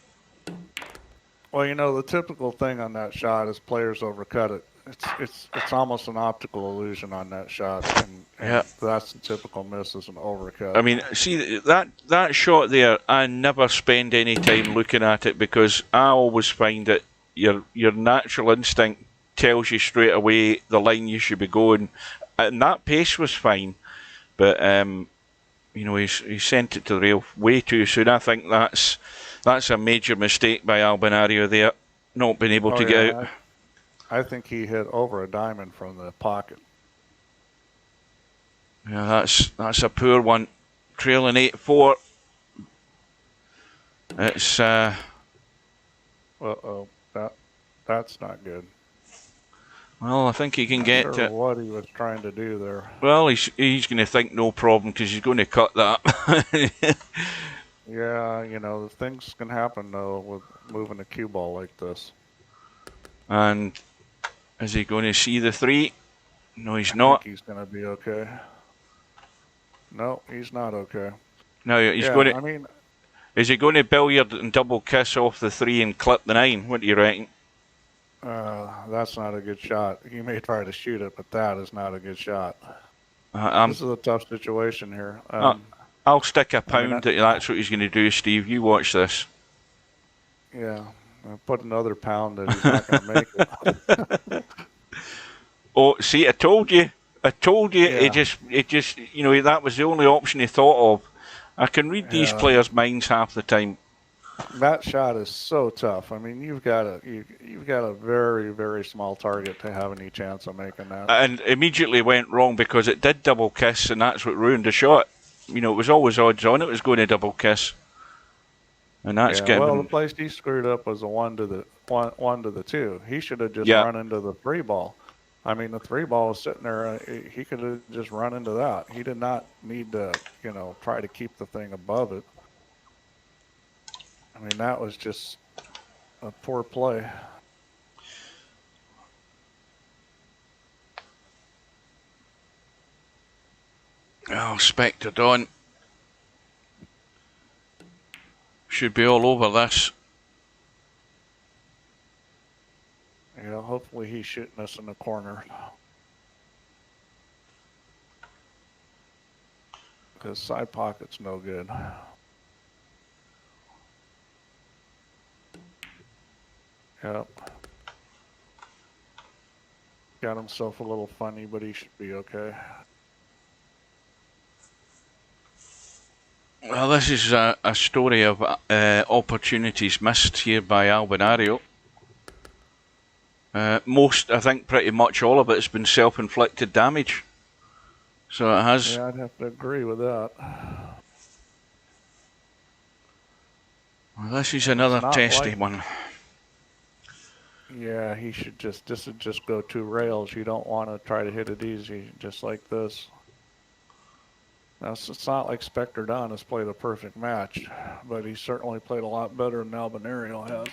Well, you know, the typical thing on that shot is players overcut it. It's almost an optical illusion on that shot, and yeah, that's the typical miss, is an overcut. I mean, see that shot there, I never spend any time looking at it, because I always find that your natural instinct tells you straight away the line you should be going, and that pace was fine, but you know, he sent it to the rail way too soon. I think that's a major mistake by Albinario there, not being able to get out. I think he hit over a diamond from the pocket. Yeah, that's a poor one. Trailing 8-4. It's uh-oh, that's not good. Well, I think he can get to what he was trying to do there. Well, he's going to think no problem, because he's going to cut that. Yeah, you know, things can happen though with moving a cue ball like this. And is he going to see the 3? No, he's not. I think he's going to be okay. No, he's not okay. No, he's going to. I mean, is he going to billiard and double kiss off the 3 and clip the 9? What do you reckon? That's not a good shot. He may try to shoot it, but that is not a good shot. This is a tough situation here. I'll stick a pound that that's what he's going to do, Steve. You watch this. Yeah, I'll put another pound that he's not going to make it. Oh, see, I told you. Yeah. It just, you know, that was the only option he thought of. I can read these players' minds half the time. That shot is so tough. I mean, you've got a very, very small target to have any chance of making that. And immediately went wrong, because it did double kiss, and that's what ruined the shot. You know, it was always odds on it was going to double kiss, and that's Well, the place he screwed up was a 1 to the 2. He should have just run into the 3 ball. I mean, the 3 ball was sitting there. He could have just run into that. He did not need to, you know, try to keep the thing above it. I mean, that was just a poor play. Oh, Spectredawn should be all over this. Yeah, hopefully he's shooting us in the corner. Because side pocket's no good. Yep. Got himself a little funny, but he should be okay. Well, this is a story of opportunities missed here by Albinario. Most, I think pretty much all of it has been self-inflicted damage. So it has. Yeah, I'd have to agree with that. Well, this is another testy one. Yeah, he should just go 2 rails. You don't want to try to hit it easy, just like this. Now, it's not like Spectredawn has played a perfect match, but he certainly played a lot better than Albinario has.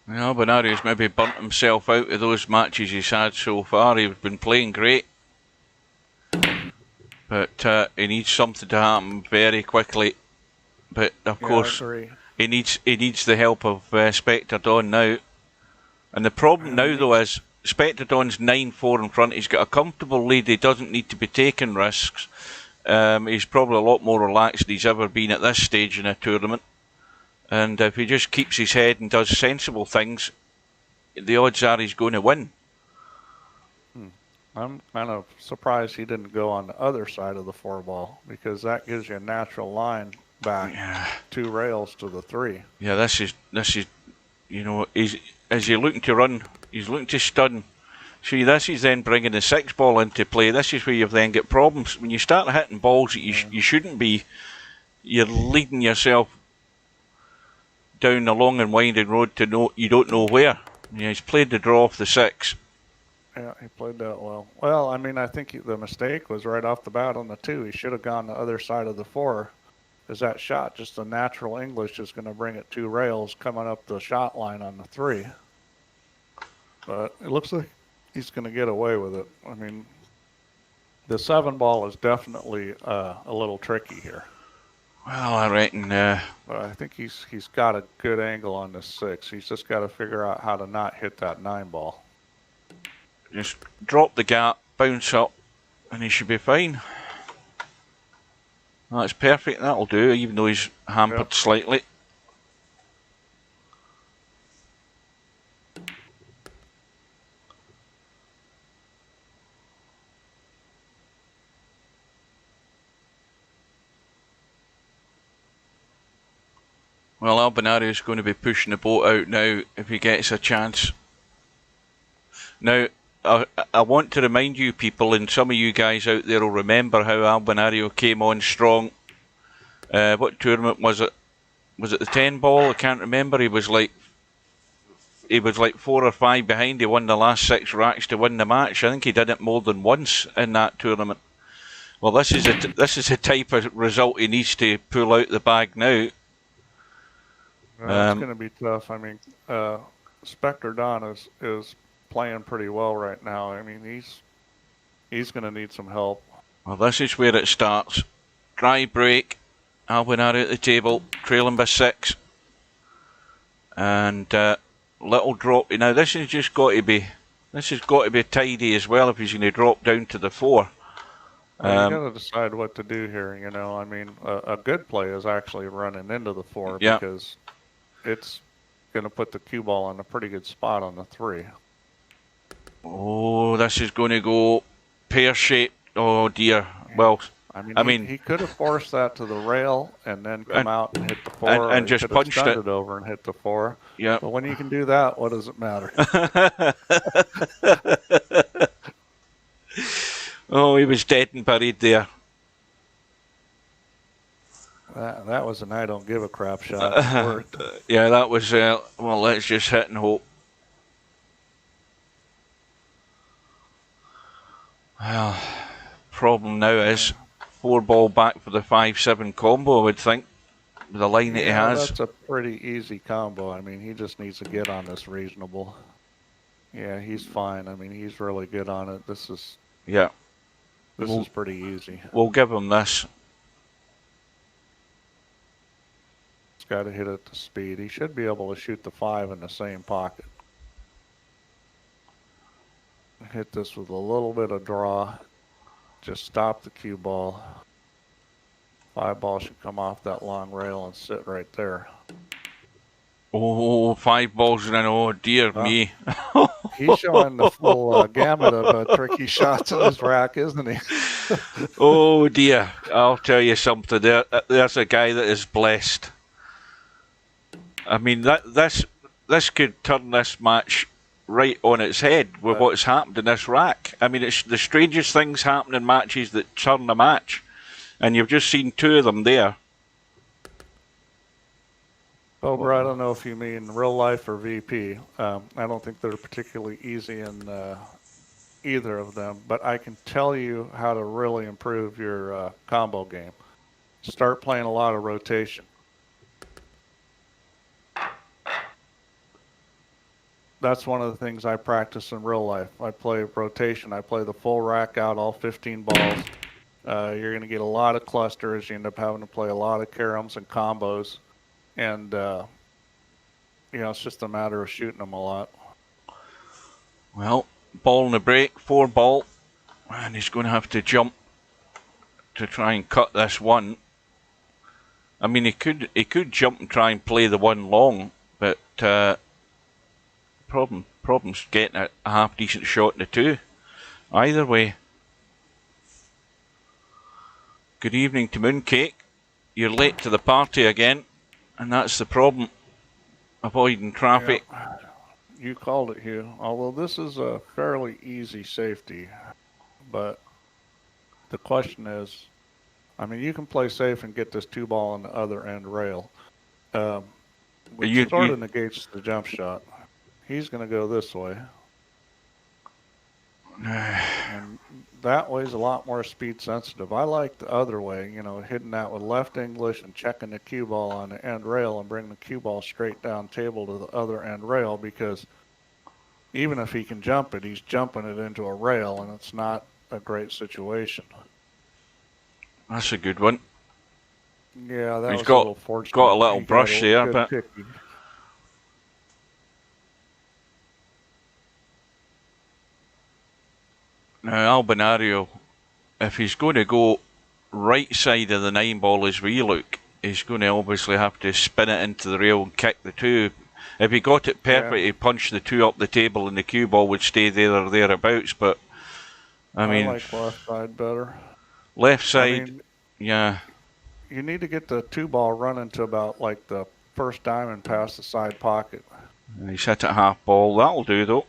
Well, Albinario's maybe burnt himself out of those matches he's had so far. He's been playing great. But he needs something to happen very quickly. But of course, he needs the help of Spectredawn now. And the problem now, though, is Spectredawn's 9-4 in front. He's got a comfortable lead. He doesn't need to be taking risks. He's probably a lot more relaxed than he's ever been at this stage in a tournament. And if he just keeps his head and does sensible things, the odds are he's going to win. I'm kind of surprised he didn't go on the other side of the 4-ball, because that gives you a natural line back 2 rails to the 3. Yeah, this is you know, as you're looking to run, he's looking to stun. See, this is then bringing the 6-ball into play. This is where you then get problems. When you start hitting balls that you shouldn't be, you're leading yourself down the long and winding road to you don't know where. Yeah, he's played the draw off the 6. Yeah, he played that well. Well, I mean, I think the mistake was right off the bat on the 2. He should have gone the other side of the 4. Because that shot, just the natural English, is going to bring it 2 rails coming up the shot line on the 3. But it looks like he's going to get away with it. I mean, the 7-ball is definitely a little tricky here. Well, I reckon. But I think he's got a good angle on the 6. He's just got to figure out how to not hit that 9-ball. Just drop the gap, bounce up, and he should be fine. That's perfect, that'll do, even though he's hampered slightly. Well, Albinario's going to be pushing the boat out now if he gets a chance. Now, I want to remind you people, and some of you guys out there will remember how Albinario came on strong. What tournament was it? Was it the 10-ball? I can't remember. He was like 4 or 5 behind. He won the last 6 racks to win the match. I think he did it more than once in that tournament. Well, this is the type of result he needs to pull out the bag now. It's going to be tough. I mean, Spectredawn is playing pretty well right now. I mean, he's going to need some help. Well, this is where it starts. Dry break. Albinario at the table, trailing by 6. And little drop. Now this has just got to be. This has got to be tidy as well if he's going to drop down to the 4. Well, you got to decide what to do here. You know, I mean, a good play is actually running into the 4 because it's going to put the cue ball in a pretty good spot on the 3. Oh, this is going to go pear-shaped. Oh dear. Well, I mean, he could have forced that to the rail and then come out and hit the 4, and just punched it over and hit the 4. Yeah. But when you can do that, what does it matter? Oh, he was dead and buried there. That was an I don't give a crap shot. Yeah, that was. Well, let's just hit and hope. Well, problem now is 4-ball back for the 5-7 combo, I would think, with the line that he has. That's a pretty easy combo. I mean, he just needs to get on this reasonable. Yeah, he's fine. I mean, he's really good on it. This is pretty easy. We'll give him this. He's got to hit it to speed. He should be able to shoot the 5 in the same pocket. Hit this with a little bit of draw. Just stop the cue ball. 5-ball should come off that long rail and sit right there. Oh, 5 balls in. Oh dear me. He's showing the full gamut of tricky shots in his rack, isn't he? Oh dear. I'll tell you something. There's a guy that is blessed. I mean, this could turn this match right on its head with what's happened in this rack. I mean, it's the strangest things happen in matches that turn a match, and you've just seen 2 of them there. Cobra, I don't know if you mean real life or VP. I don't think they're particularly easy in either of them, but I can tell you how to really improve your combo game. Start playing a lot of rotation. that's one of the things I practice in real life. I play rotation. I play the full rack out, all 15 balls. You're going to get a lot of clusters. You end up having to play a lot of caroms and combos. And, it's just a matter of shooting them a lot. Well, ball in the break, 4 ball. And he's going to have to jump to try and cut this one. I mean, he could jump and try and play the one long, but problem's getting a half decent shot in the 2. Either way. Good evening to Mooncake. You're late to the party again, and that's the problem. Avoiding traffic. Yeah. You called it, Hugh. Although this is a fairly easy safety, but the question is, I mean, you can play safe and get this 2 ball on the other end rail. Which sort of negates the jump shot. He's going to go this way. And that way's a lot more speed sensitive. I like the other way, hitting that with left English and checking the cue ball on the end rail and bringing the cue ball straight down table to the other end rail, because even if he can jump it, he's jumping it into a rail, and it's not a great situation. That's a good one. Yeah, that he's was a little fortunate. Got a little brush there, but picky. Now, Albinario, if he's going to go right side of the 9 ball as we look, he's going to obviously have to spin it into the rail and kick the 2. If he got it perfect, he'd punch the 2 up the table and the cue ball would stay there or thereabouts, but I mean... I like left side better. Left side, yeah. You need to get the 2 ball running to about like the first diamond past the side pocket. He's hit it half ball. That'll do, though.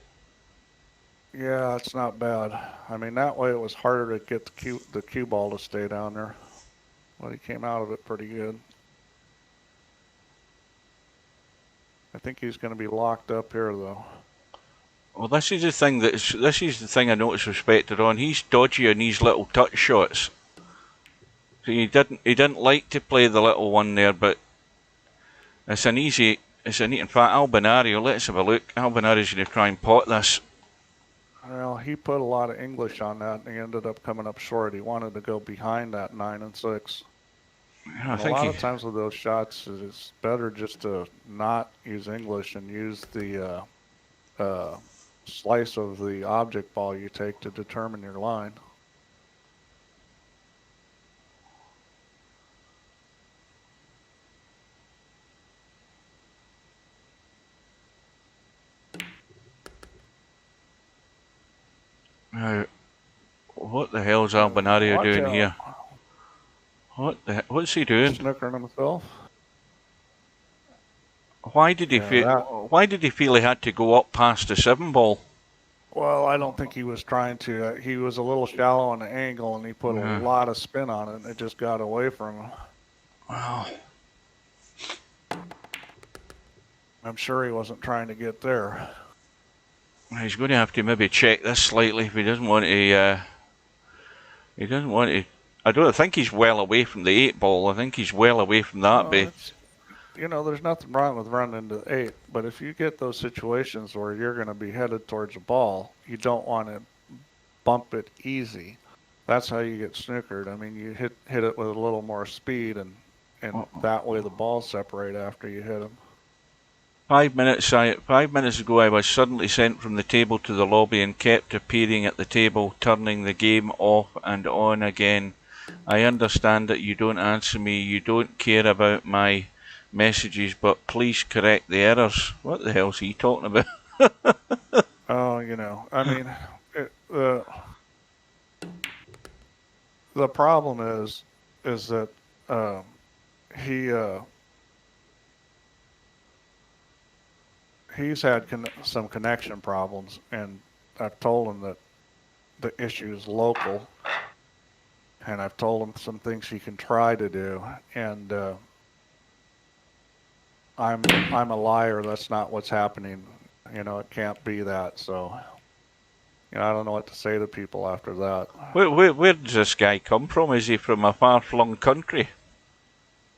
Yeah, it's not bad. I mean, that way it was harder to get the cue ball to stay down there. But he came out of it pretty good. I think he's going to be locked up here, though. Well, this is the thing I noticed with Spectredawn. He's dodgy on these little touch shots. So he didn't like to play the little one there, but it's an easy. In fact, Albinario, let's have a look. Albinario's going to try and pot this. Well, he put a lot of English on that, and he ended up coming up short. He wanted to go behind that 9 and 6. Yeah, a lot of times with those shots, it's better just to not use English and use the slice of the object ball you take to determine your line. Now, what the hell's Albinario doing here? What's he doing? Snookering himself. Why did he feel he had to go up past the 7 ball? Well, I don't think he was trying to. He was a little shallow on the angle, and he put a lot of spin on it, and it just got away from him. Wow. I'm sure he wasn't trying to get there. He's going to have to maybe check this slightly if he doesn't want to. I don't think he's well away from the 8 ball. I think he's well away from that bit. There's nothing wrong with running into the 8, but if you get those situations where you're going to be headed towards the ball, you don't want to bump it easy. That's how you get snookered. I mean, you hit it with a little more speed, and that way the balls separate after you hit them. 5 minutes ago, I was suddenly sent from the table to the lobby and kept appearing at the table, turning the game off and on again. I understand that you don't answer me, you don't care about my messages, but please correct the errors. What the hell's he talking about? Oh, I mean, the problem is that he's had some connection problems, and I've told him that the issue is local, and I've told him some things he can try to do, and I'm a liar. That's not what's happening. It can't be that. So, I don't know what to say to people after that. Where does this guy come from? Is he from a far-flung country?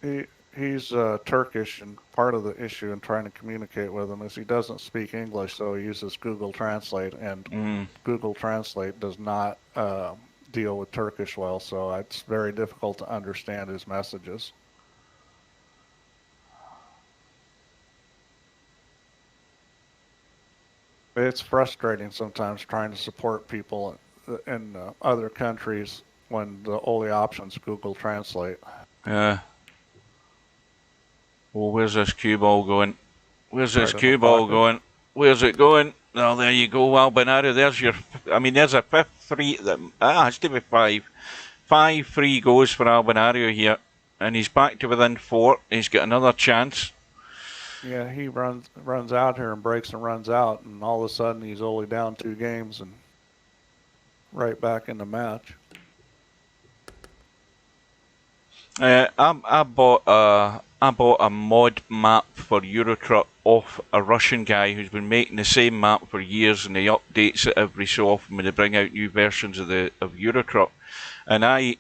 He's Turkish and part of the issue in trying to communicate with him is he doesn't speak English, so he uses Google Translate, and Google Translate does not deal with Turkish well, so it's very difficult to understand his messages. It's frustrating sometimes trying to support people in other countries when the only option's Google Translate. Yeah. Well, where's this cue ball going? Where's this cue ball going? Where's it going? Oh, there you go, Albinario. There's your... I mean, there's a fifth free... has to be five. 5 free goes for Albinario here. And he's back to within 4. He's got another chance. Yeah, he runs out here and breaks and runs out, and all of a sudden he's only down 2 games and right back in the match. I bought a mod map for Eurotruck off a Russian guy who's been making the same map for years, and he updates it every so often when they bring out new versions of Eurotruck. And I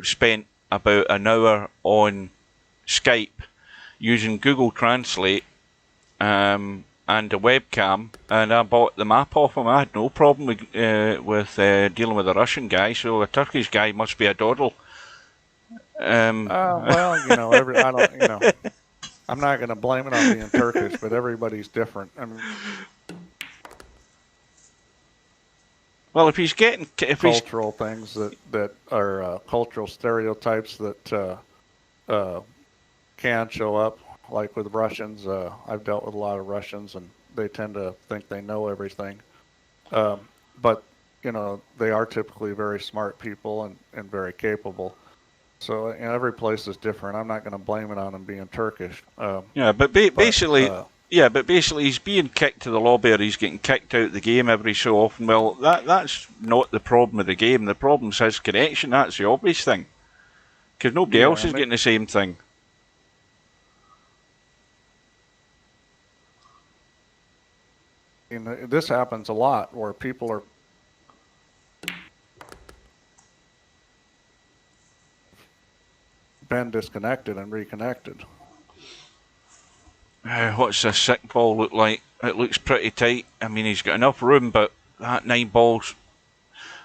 spent about an hour on Skype using Google Translate and a webcam, and I bought the map off him. I had no problem with dealing with a Russian guy, so a Turkish guy must be a doddle. Well, you know, I'm not going to blame it on being Turkish, but everybody's different. I mean, well, if he's cultural things that are cultural stereotypes that can show up, like with Russians. I've dealt with a lot of Russians, and they tend to think they know everything. But you know, they are typically very smart people and very capable. So every place is different. I'm not going to blame it on him being Turkish. Basically, he's being kicked to the lobby, or he's getting kicked out of the game every so often. Well, that's not the problem with the game. The problem's his connection. That's the obvious thing, because nobody else is getting the same thing. This happens a lot where people are been disconnected and reconnected. What's this sick ball look like? It looks pretty tight. I mean, he's got enough room, but that 9 ball's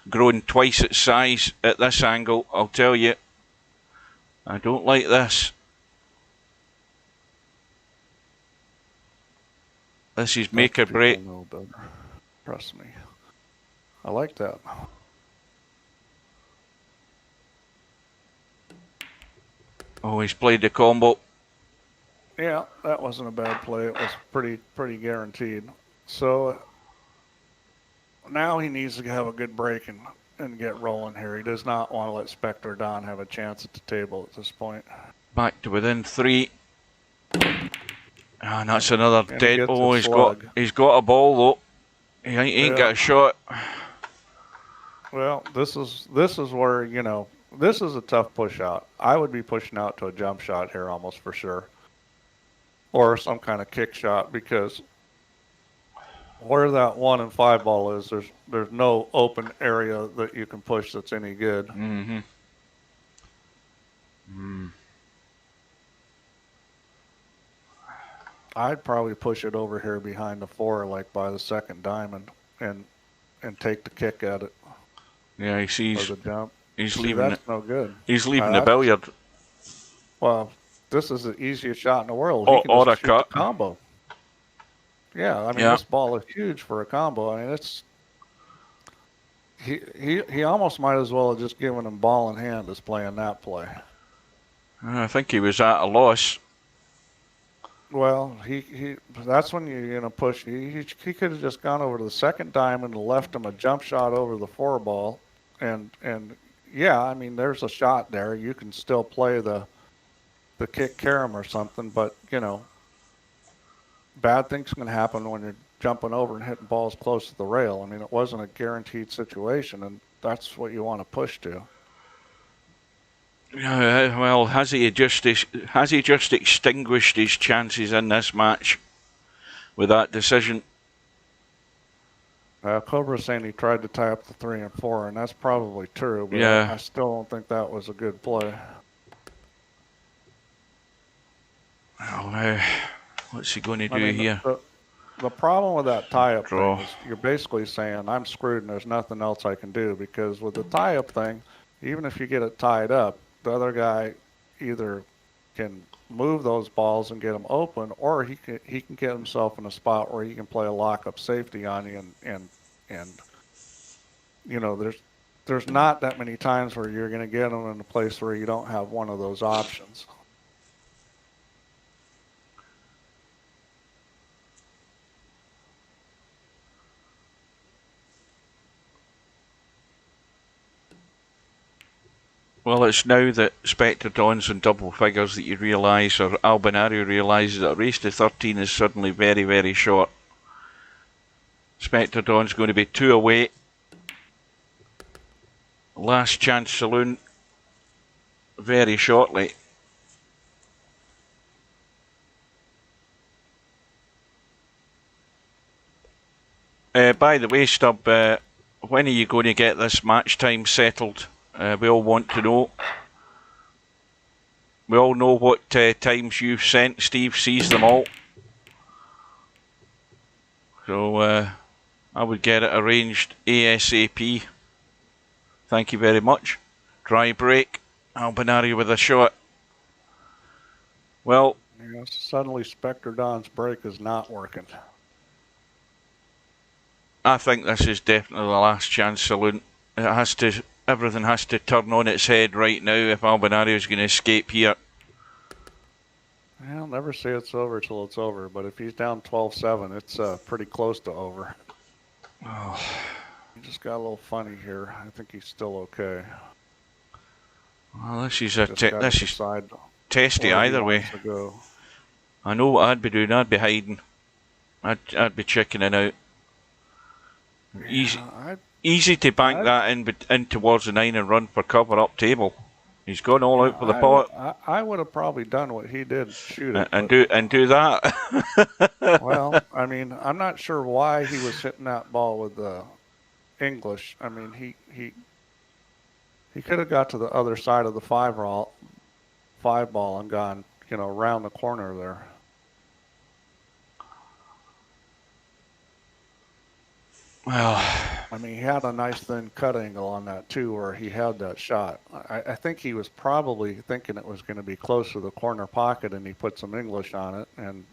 grown twice its size at this angle. I'll tell you, I don't like this. This is make or break. Trust me. I like that. Oh, he's played the combo. Yeah, that wasn't a bad play. It was pretty guaranteed. So now he needs to have a good break and get rolling here. He does not want to let Spectredawn have a chance at the table at this point. Back to within 3. And that's another dead. Oh, he's got a ball though. He ain't got a shot. Well, this is where, you know, this is a tough push out. I would be pushing out to a jump shot here almost for sure, or some kind of kick shot, because where that 1 and 5 ball is, there's no open area that you can push that's any good. Mm-hmm. I'd probably push it over here behind the 4, like by the second diamond, and take the kick at it. Yeah, he sees the jump. He's leaving that's no good. He's leaving the billiard. Well, this is the easiest shot in the world. He can or just a cut. Combo. Yeah, I mean, this ball is huge for a combo. I mean, it's he almost might as well have just given him ball in hand as playing that play. I think he was at a loss. Well, he that's when you push. He could have just gone over to the second diamond and left him a jump shot over the 4 ball, and yeah, I mean, there's a shot there. You can still play the kick carom or something, but you know, bad things can happen when you're jumping over and hitting balls close to the rail. I mean, it wasn't a guaranteed situation, and that's what you want to push to. Well, has he just extinguished his chances in this match with that decision? Cobra's saying he tried to tie up the 3 and 4, and that's probably true, but yeah. I still don't think that was a good play. Oh, What's he going to do here? The problem with that tie-up Draw. thing is you're basically saying, I'm screwed and there's nothing else I can do, because with the tie-up thing, even if you get it tied up, the other guy either can move those balls and get them open, or he can get himself in a spot where he can play a lock-up safety on you, and you know, there's not that many times where you're going to get them in a place where you don't have one of those options. Well, it's now that Spectredawn's in double figures that you realise, or Albinario realises, that a race to 13 is suddenly very, very short. Spectredawn's going to be 2 away. Last chance saloon very shortly. By the way, Stub, when are you going to get this match time settled? We all want to know. We all know what times you've sent. Steve sees them all. So I would get it arranged ASAP. Thank you very much. Dry break. Albinario with a shot. Well, yeah, suddenly Spectredawn's break is not working. I think this is definitely the last chance saloon. It has to. Everything has to turn on its head right now if Albinario is going to escape here. I'll never say it's over till it's over, but if he's down 12-7, it's pretty close to over. Oh. He just got a little funny here. I think he's still okay. Well, this is testy either way. I know what I'd be doing. I'd be hiding. I'd be chickening out. Easy to bank that in towards the 9 and run for cover up table. He's gone all out for the pot. I would have probably done what he did, shoot it. And do that. Well, I mean, I'm not sure why he was hitting that ball with the English. I mean, he could have got to the other side of the 5 ball and gone, you know, around the corner there. Well, I mean, he had a nice thin cut angle on that too, where he had that shot. I think he was probably thinking it was going to be close to the corner pocket, and he put some English on it, and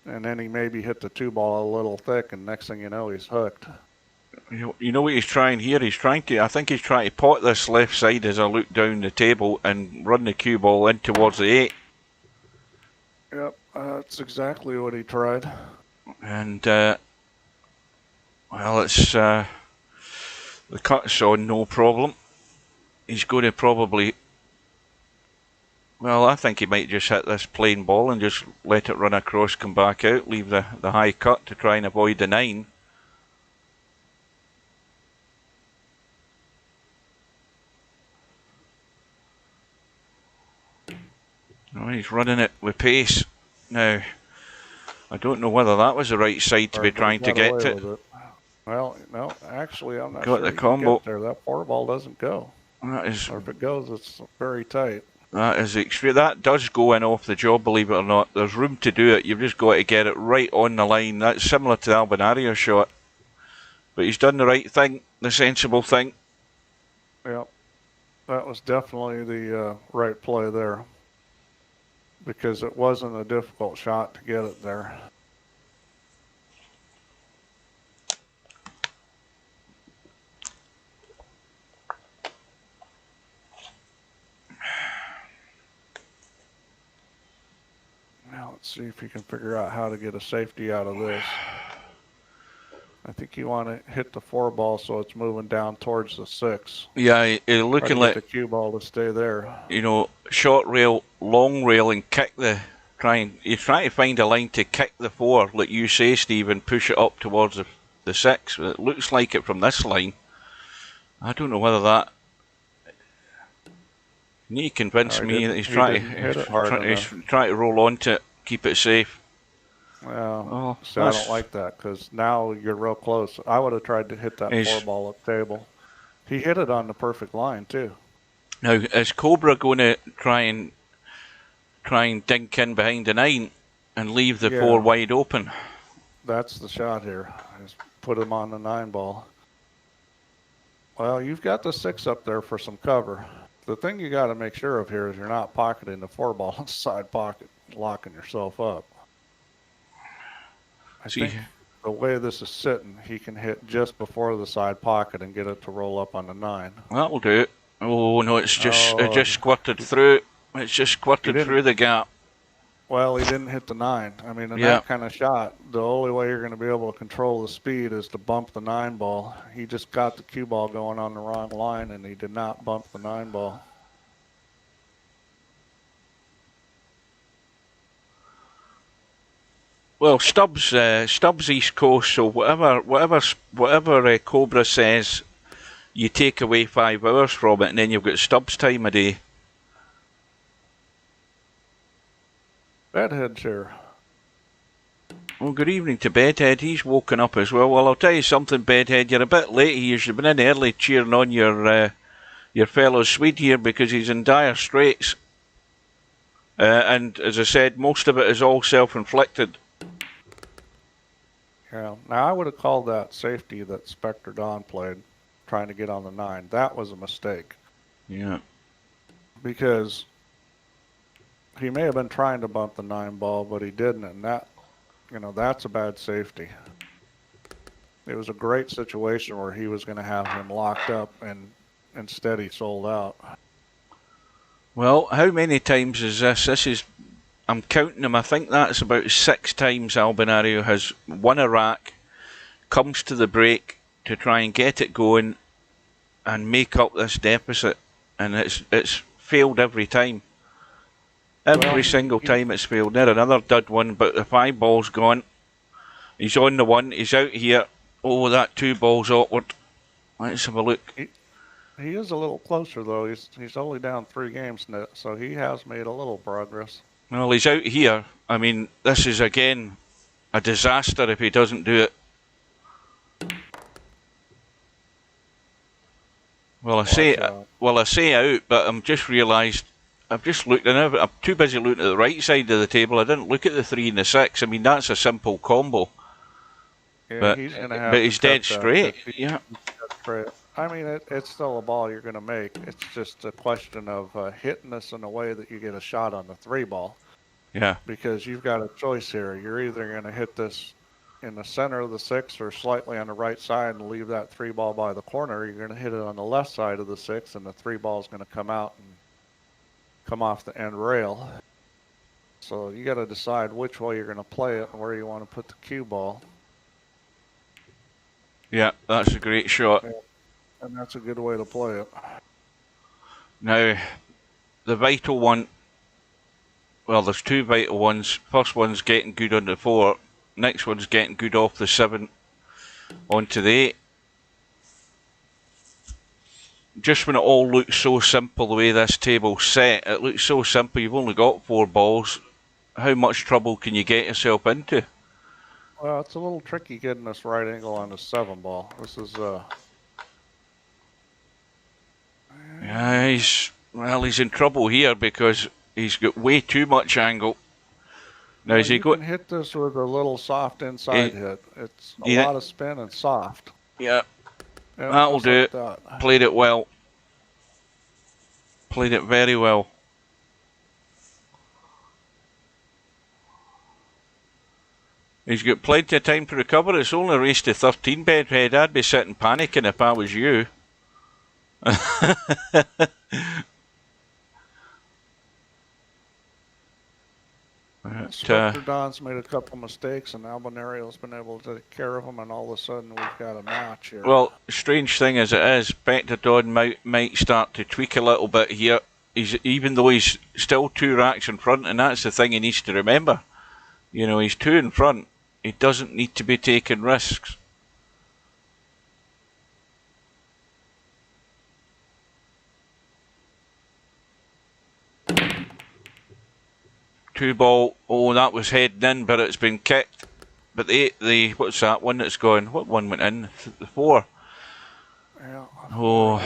then he maybe hit the 2 ball a little thick, and next thing you know, he's hooked. You know what he's trying here? I think he's trying to pot this left side as I look down the table and run the cue ball in towards the 8. Yep, that's exactly what he tried. And well, it's the cut's on, no problem. He's going to probably. Well, I think he might just hit this plain ball and just let it run across, come back out, leave the high cut to try and avoid the 9. Oh, he's running it with pace. Now, I don't know whether that was the right side to be trying to get to. Well, no, actually, I'm not sure the combo there. That 4 ball doesn't go. That is, or if it goes, it's very tight. That is extreme. That does go in off the job, believe it or not. There's room to do it. You've just got to get it right on the line. That's similar to the Albinario shot. But he's done the right thing, the sensible thing. Yep. That was definitely the right play there. Because it wasn't a difficult shot to get it there. Now let's see if you can figure out how to get a safety out of this. I think you want to hit the 4 ball so it's moving down towards the 6. Yeah, you're looking like the cue ball to stay there. You know, short rail, long rail, and kick the. You're trying to find a line to kick the 4, like you say, Steve, and push it up towards the 6. It looks like it from this line. I don't know whether that. You need to convince me that he's trying to roll onto it, keep it safe. Well, so I don't like that, because now you're real close. I would have tried to hit that 4 ball up table. He hit it on the perfect line too. Now, is Cobra going to try and dink in behind the 9? and leave the 4 wide open. That's the shot here. Just put him on the 9 ball. Well, you've got the 6 up there for some cover. The thing you got to make sure of here is you're not pocketing the 4 ball in the side pocket, locking yourself up. I think the way this is sitting, he can hit just before the side pocket and get it to roll up on the 9. That'll do it. Oh no, it just squirted through. It's just squirted through the gap. Well, he didn't hit the 9. I mean, in that kind of shot, the only way you're going to be able to control the speed is to bump the 9 ball. He just got the cue ball going on the wrong line, and he did not bump the 9 ball. Well, Stubbs East Coast, so whatever Cobra says, you take away 5 hours from it, and then you've got Stubbs time a day. Bedhead here. Well, good evening to Bedhead. He's woken up as well. Well, I'll tell you something, Bedhead. You're a bit late here. You've been in early cheering on your fellow Swede here because he's in dire straits. And as I said, most of it is all self-inflicted. Yeah. Now, I would have called that safety that Spectredawn played, trying to get on the 9. That was a mistake. Yeah. Because he may have been trying to bump the 9 ball, but he didn't, and that, that's a bad safety. It was a great situation where he was going to have him locked up, and instead he sold out. Well, how many times is this? I'm counting them. I think that's about 6 times Albinario has won a rack, comes to the break to try and get it going, and make up this deficit, and it's failed every time. Every single time it's failed. There, another dud one, but the 5 ball's gone. He's on the 1. He's out here. Oh, that 2 ball's awkward. Let's have a look. He is a little closer, though. He's only down 3 games now, so he has made a little progress. Well, he's out here. I mean, this is, again, a disaster if he doesn't do it. Well, I say out, but I'm just realised, I've just looked, and I'm too busy looking at the right side of the table. I didn't look at the 3 and the 6. I mean, that's a simple combo. Yeah, but he's dead straight. Yeah. I mean, it's still a ball you're going to make. It's just a question of hitting this in a way that you get a shot on the 3 ball. Yeah. Because you've got a choice here. You're either going to hit this in the center of the 6 or slightly on the right side and leave that 3 ball by the corner. You're going to hit it on the left side of the 6, and the 3 ball is going to come out and come off the end rail. So you got to decide which way you're going to play it and where you want to put the cue ball. Yeah, that's a great shot. Yeah, and that's a good way to play it. Now, the vital one, well, there's 2 vital ones. First one's getting good on the 4. Next one's getting good off the 7 onto the 8. Just when it all looks so simple the way this table's set, it looks so simple. You've only got 4 balls. How much trouble can you get yourself into? Well, it's a little tricky getting this right angle on the 7 ball. This is yeah, he's in trouble here because he's got way too much angle. Now, you can hit this with a little soft inside hit. It's a lot of spin and soft. Yeah. That'll do it. Played it well. Played it very well. He's got plenty of time to recover. It's only a race to 13, Bedhead. I'd be sitting panicking if I was you. Spectredawn's made a couple mistakes, and Albinario's been able to take care of them, and all of a sudden we've got a match here. Well, strange thing as it is, Spectredawn might start to tweak a little bit here. Even though he's still 2 racks in front, and that's the thing he needs to remember. You know, he's 2 in front. He doesn't need to be taking risks. Two ball. Oh, that was heading in, but it's been kicked. But the what's that one that's gone? What one went in? The 4. Yeah. Oh.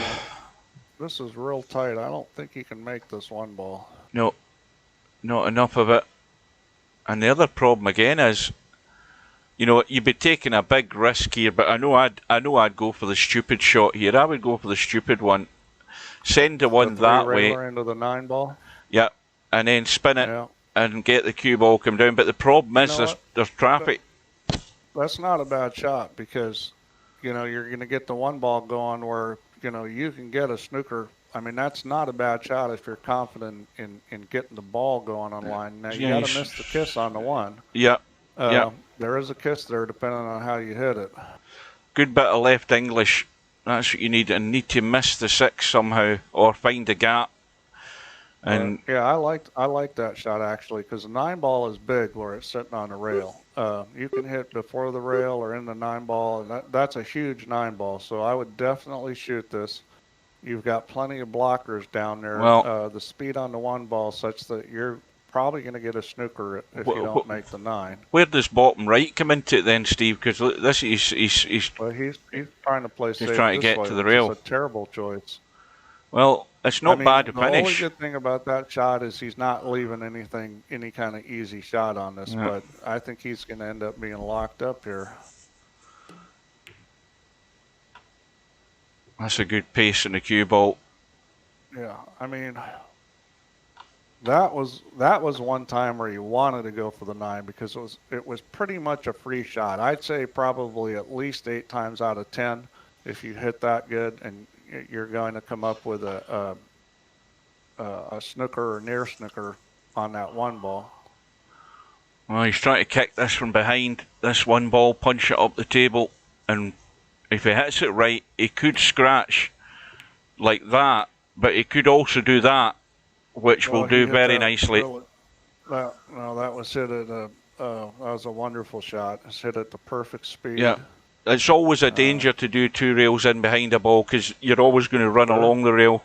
This is real tight. I don't think he can make this 1 ball. No. Not enough of it. And the other problem again is, you know, you'd be taking a big risk here, but I know I'd go for the stupid shot here. I would go for the stupid one. Send the one that way. Into the 9-ball? Yeah, and then spin it and get the cue ball come down. But the problem is there's traffic. That's not a bad shot because, you know, you're going to get the 1 ball going where, you know, you can get a snooker. I mean, that's not a bad shot if you're confident in getting the ball going on line. Now, you got to miss the kiss on the 1. Yeah. There is a kiss there depending on how you hit it. Good bit of left English. That's what you need. And need to miss the 6 somehow or find a gap. And yeah, I like that shot actually because the 9 ball is big where it's sitting on the rail. You can hit before the rail or in the 9 ball, and that's a huge 9 ball. So I would definitely shoot this. You've got plenty of blockers down there. Well, the speed on the 1 ball such that you're probably going to get a snooker if you don't make the 9. Where does bottom right come into it then, Steve? Because this he's trying to play safe. He's trying to get to the rail. It's a terrible choice. Well, it's not bad to finish. The only good thing about that shot is he's not leaving any kind of easy shot on this, but I think he's going to end up being locked up here. That's a good pace in the cue ball. Yeah, I mean, that was one time where you wanted to go for the 9 because it was pretty much a free shot. I'd say probably at least 8 times out of 10 if you hit that good and you're going to come up with a snooker or near snooker on that 1 ball. Well, he's trying to kick this from behind, this 1 ball, punch it up the table, and if he hits it right, he could scratch like that, but he could also do that, which will do very nicely. That was hit at that was a wonderful shot. It's hit at the perfect speed. Yeah. It's always a danger to do 2 rails in behind a ball because you're always going to run along the rail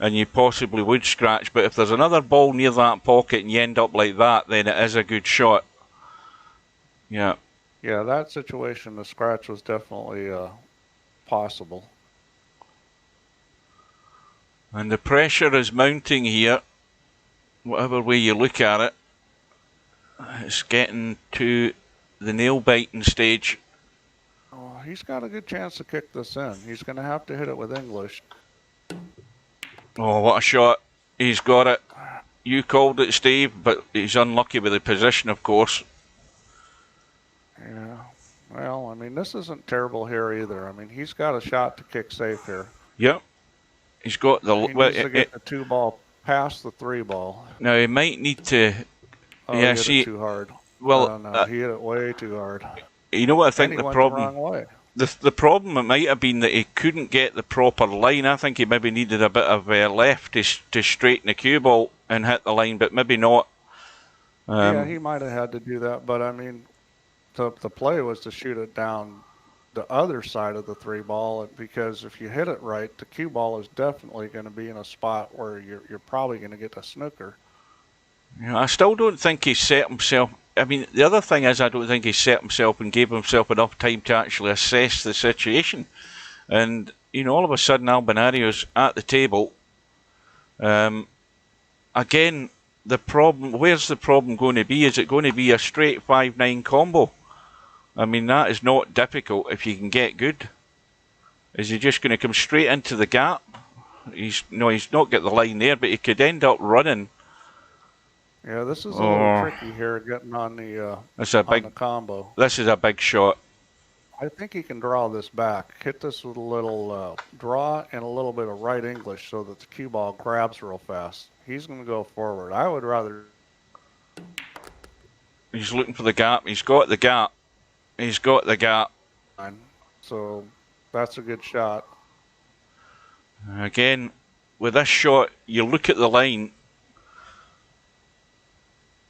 and you possibly would scratch. But if there's another ball near that pocket and you end up like that, then it is a good shot. Yeah. Yeah, that situation, the scratch was definitely possible. And the pressure is mounting here, whatever way you look at it. It's getting to the nail-biting stage. Oh, he's got a good chance to kick this in. He's going to have to hit it with English. Oh, what a shot. He's got it. You called it, Steve, but he's unlucky with the position, of course. Yeah. Well, I mean, this isn't terrible here either. I mean, he's got a shot to kick safe here. Yep. He's got the... He needs to get the 2 ball past the 3 ball. Now, he might need to... Oh, yeah, he hit it too hard. Well, no, he hit it way too hard. You know what I think the problem... The wrong way. The problem it might have been that he couldn't get the proper line. I think he maybe needed a bit of left to straighten the cue ball and hit the line, but maybe not. Yeah, he might have had to do that, but I mean, the play was to shoot it down the other side of the 3 ball because if you hit it right, the cue ball is definitely going to be in a spot where you're probably going to get a snooker. Yeah, I still don't think he set himself... I mean, the other thing is I don't think he set himself and gave himself enough time to actually assess the situation. And, you know, all of a sudden Albinario's at the table. Again, the problem... Where's the problem going to be? Is it going to be a straight 5-9 combo? I mean, that is not difficult if you can get good. Is he just going to come straight into the gap? He's not got the line there, but he could end up running. Yeah, this is a little tricky here, getting on the combo. This is a big shot. I think he can draw this back. Hit this with a little draw and a little bit of right English so that the cue ball grabs real fast. He's going to go forward. I would rather... He's looking for the gap. He's got the gap. He's got the gap. So that's a good shot. Again, with this shot, you look at the line.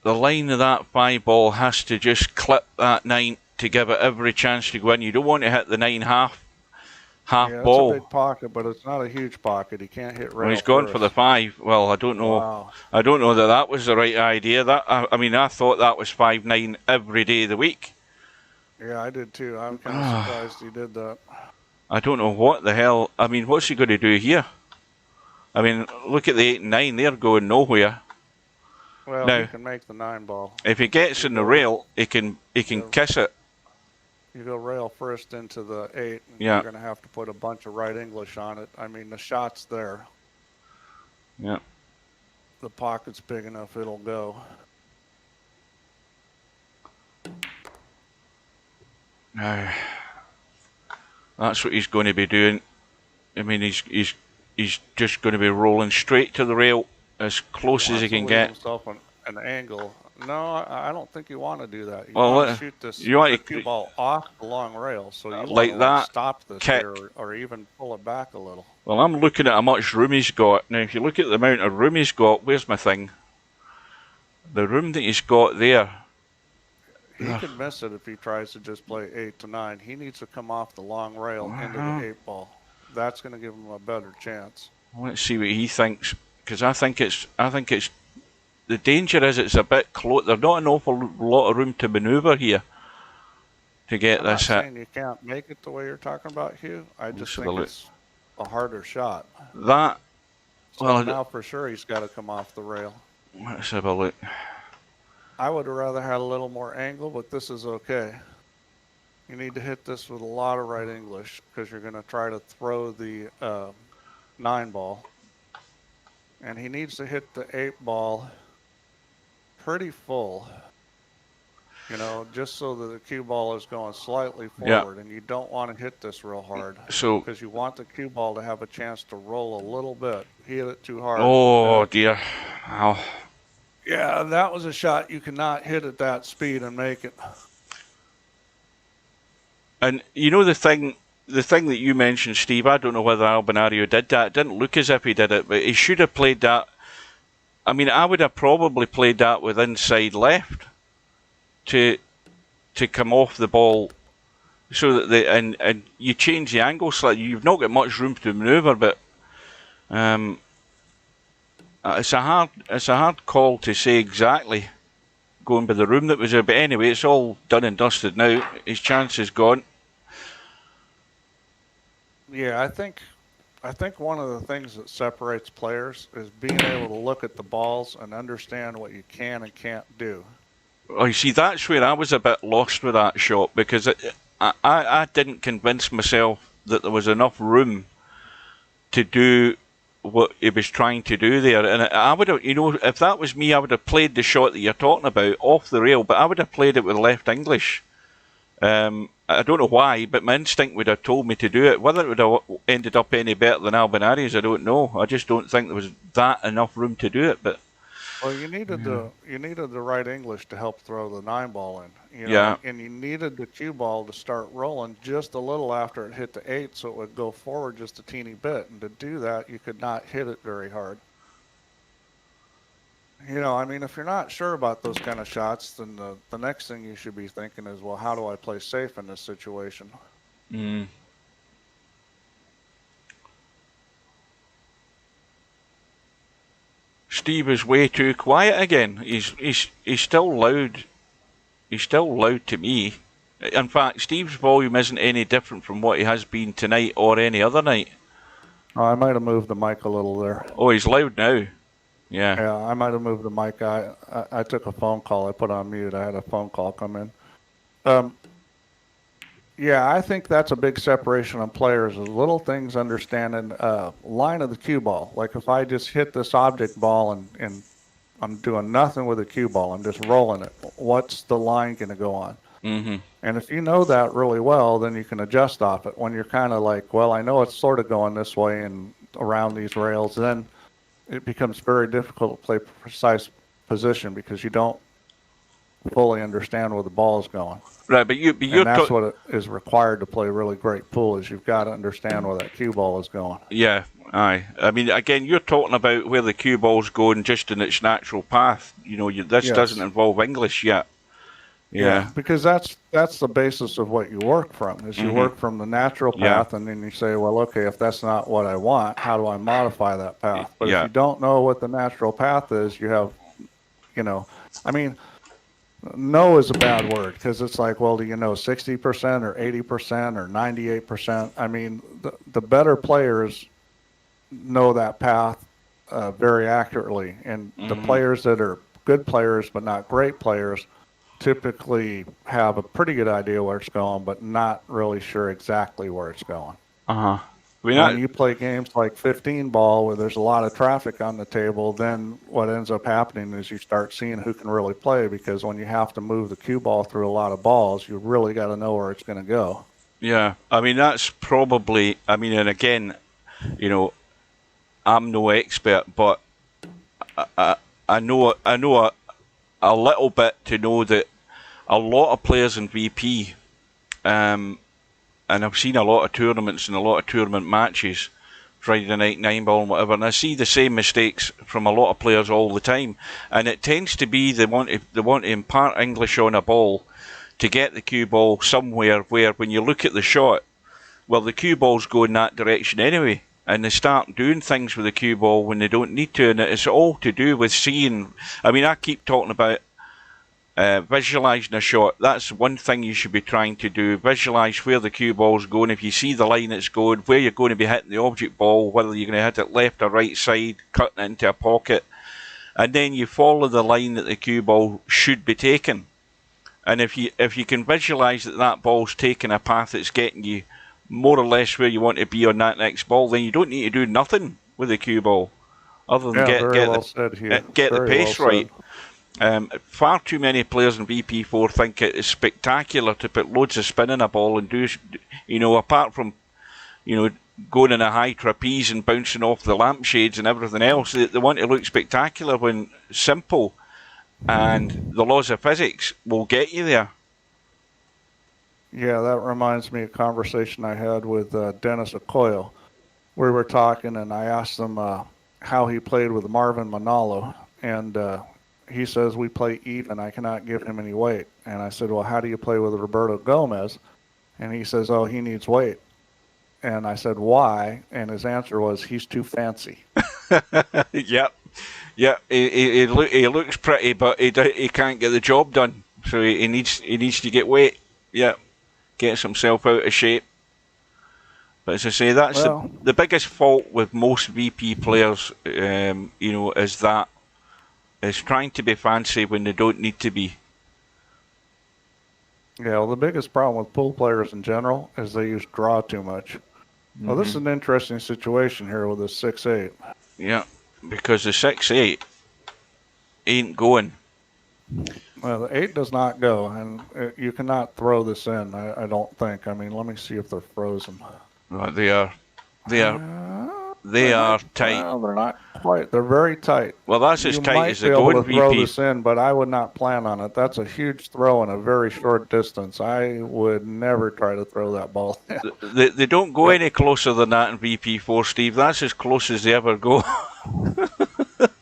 The line of that 5 ball has to just clip that 9 to give it every chance to go in. You don't want to hit the 9 half ball. It's a big pocket, but it's not a huge pocket. He can't hit right. Well, he's gone for the 5. Well, I don't know. Wow. I don't know that was the right idea. I mean, I thought that was 5-9 every day of the week. Yeah, I did too. I'm kind of surprised he did that. I don't know what the hell. I mean, what's he going to do here? I mean, look at the 8 and 9. They're going nowhere. Well, Now, he can make the 9-ball. if he gets in the rail, he can kiss it. You go rail first into the 8, and Yeah. you're going to have to put a bunch of right English on it. I mean, the shot's there. Yeah. The pocket's big enough, it'll go. Now, that's what he's going to be doing. I mean, he's just going to be rolling straight to the rail as close as he can get. Himself an angle. No, I don't think you want to do that. You Well, want to shoot this cue ball off the long rail, so you like want to that, stop this kick. here, or even pull it back a little. Well, I'm looking at how much room he's got. Now, if you look at the amount of room he's got, where's my thing? The room that he's got there. He could miss it if he tries to just play 8 to 9. He needs to come off the long rail into the 8 ball. That's going to give him a better chance. Let's see what he thinks, because I think it's the danger is it's a bit close. There's not an awful lot of room to manoeuvre here to get this hit. I'm not saying you can't make it the way you're talking about, Hugh. I just think it's a harder shot. That, so well, now for sure he's got to come off the rail. Let's have a look. I would have rather had a little more angle, but this is okay. You need to hit this with a lot of right English, because you're going to try to throw the 9 ball. And he needs to hit the 8 ball pretty full, you know, just so that the cue ball is going slightly forward. And you don't want to hit this real hard, because you want the cue ball to have a chance to roll a little bit. He hit it too hard. Oh dear. Ow. Yeah, that was a shot you cannot hit at that speed and make it. And you know the thing that you mentioned, Steve, I don't know whether Albinario did that. It didn't look as if he did it, but he should have played that. I mean, I would have probably played that with inside left to come off the ball, so that and you change the angle slightly. You've not got much room to manoeuvre, but it's a hard call to say exactly, going by the room that was there. But anyway, it's all done and dusted now. His chance is gone. Yeah, I think one of the things that separates players is being able to look at the balls and understand what you can and can't do. Oh, you see, that's where I was a bit lost with that shot, because I didn't convince myself that there was enough room to do what he was trying to do there. And I would have, you know, if that was me, I would have played the shot that you're talking about off the rail, but I would have played it with left English. I don't know why, but my instinct would have told me to do it. Whether it would have ended up any better than Albinario's, I don't know. I just don't think there was that enough room to do it. But well, you needed the right English to help throw the 9 ball in. You know, and you needed the cue ball to start rolling just a little after it hit the 8, so it would go forward just a teeny bit. And to do that, you could not hit it very hard. You know, I mean, if you're not sure about those kind of shots, then the next thing you should be thinking is, well, how do I play safe in this situation? Steve is way too quiet again. He's still loud. He's still loud to me. In fact, Steve's volume isn't any different from what he has been tonight or any other night. Oh, I might have moved the mic a little there. Oh, he's loud now. Yeah. Yeah, I might have moved the mic. I took a phone call. I put on mute. I had a phone call come in. Yeah, I think that's a big separation on players, is little things understanding line of the cue ball. Like if I just hit this object ball and I'm doing nothing with the cue ball, I'm just rolling it, what's the line going to go on? Mm-hmm. And if you know that really well, then you can adjust off it. When you're kind of like, well, I know it's sort of going this way and around these rails, then it becomes very difficult to play precise position because you don't fully understand where the ball is going. Right, but you're that's what it is required to play really great pool, is you've got to understand where that cue ball is going. Yeah, aye. I mean, again, you're talking about where the cue ball's going just in its natural path. You know, this doesn't involve English yet. Yeah, because that's the basis of what you work from, is you work from the natural path, and then you say, well, okay, if that's not what I want, how do I modify that path? But if you don't know what the natural path is, you have, you know, I mean, no is a bad word, because it's like, well, do you know 60% or 80% or 98%? I mean, the better players know that path very accurately, and the players that are good players but not great players typically have a pretty good idea where it's going, but not really sure exactly where it's going. When you play games like 15 ball where there's a lot of traffic on the table, then what ends up happening is you start seeing who can really play, because when you have to move the cue ball through a lot of balls, you really got to know where it's going to go. Yeah, I mean, that's probably, I mean, and again, you know, I'm no expert, but I know a little bit to know that a lot of players in VP, and I've seen a lot of tournaments and a lot of tournament matches, Friday night, 9-ball and whatever, and I see the same mistakes from a lot of players all the time, and it tends to be they want to impart English on a ball to get the cue ball somewhere where when you look at the shot, well, the cue balls go in that direction anyway, and they start doing things with the cue ball when they don't need to, and it's all to do with seeing. I mean, I keep talking about visualising a shot. That's one thing you should be trying to do. Visualise where the cue ball's going. If you see the line it's going, where you're going to be hitting the object ball, whether you're going to hit it left or right side, cutting it into a pocket, and then you follow the line that the cue ball should be taking. And if you can visualise that ball's taking a path that's getting you more or less where you want to be on that next ball, then you don't need to do nothing with the cue ball other than get the pace right. Far too many players in VP4 think it is spectacular to put loads of spin in a ball and do, apart from, going in a high trapeze and bouncing off the lampshades and everything else. They want to look spectacular when simple and the laws of physics will get you there. Yeah, that reminds me of a conversation I had with Dennis Okoyo. We were talking, and I asked him how he played with Marvin Manalo, and he says, we play even. I cannot give him any weight. And I said, well, how do you play with Roberto Gomez? And he says, oh, he needs weight. And I said, why? And his answer was, he's too fancy. Yep. Yeah, he looks pretty, but he can't get the job done. So he needs to get weight. Yeah, gets himself out of shape. But as I say, that's the biggest fault with most VP players. Is trying to be fancy when they don't need to be. Yeah, well, the biggest problem with pool players in general is they use draw too much. Mm-hmm. Well, this is an interesting situation here with the 6-8. Yeah, because the 6-8 ain't going. Well, the 8 does not go, and you cannot throw this in, I don't think. I mean, let me see if they're frozen. Well, they are tight. Well, they're not quite. They're very tight. Well, that's as tight as they go in VP. You might be able to throw this in, but I would not plan on it. That's a huge throw in a very short distance. I would never try to throw that ball in. They don't go any closer than that in VP4, Steve. That's as close as they ever go.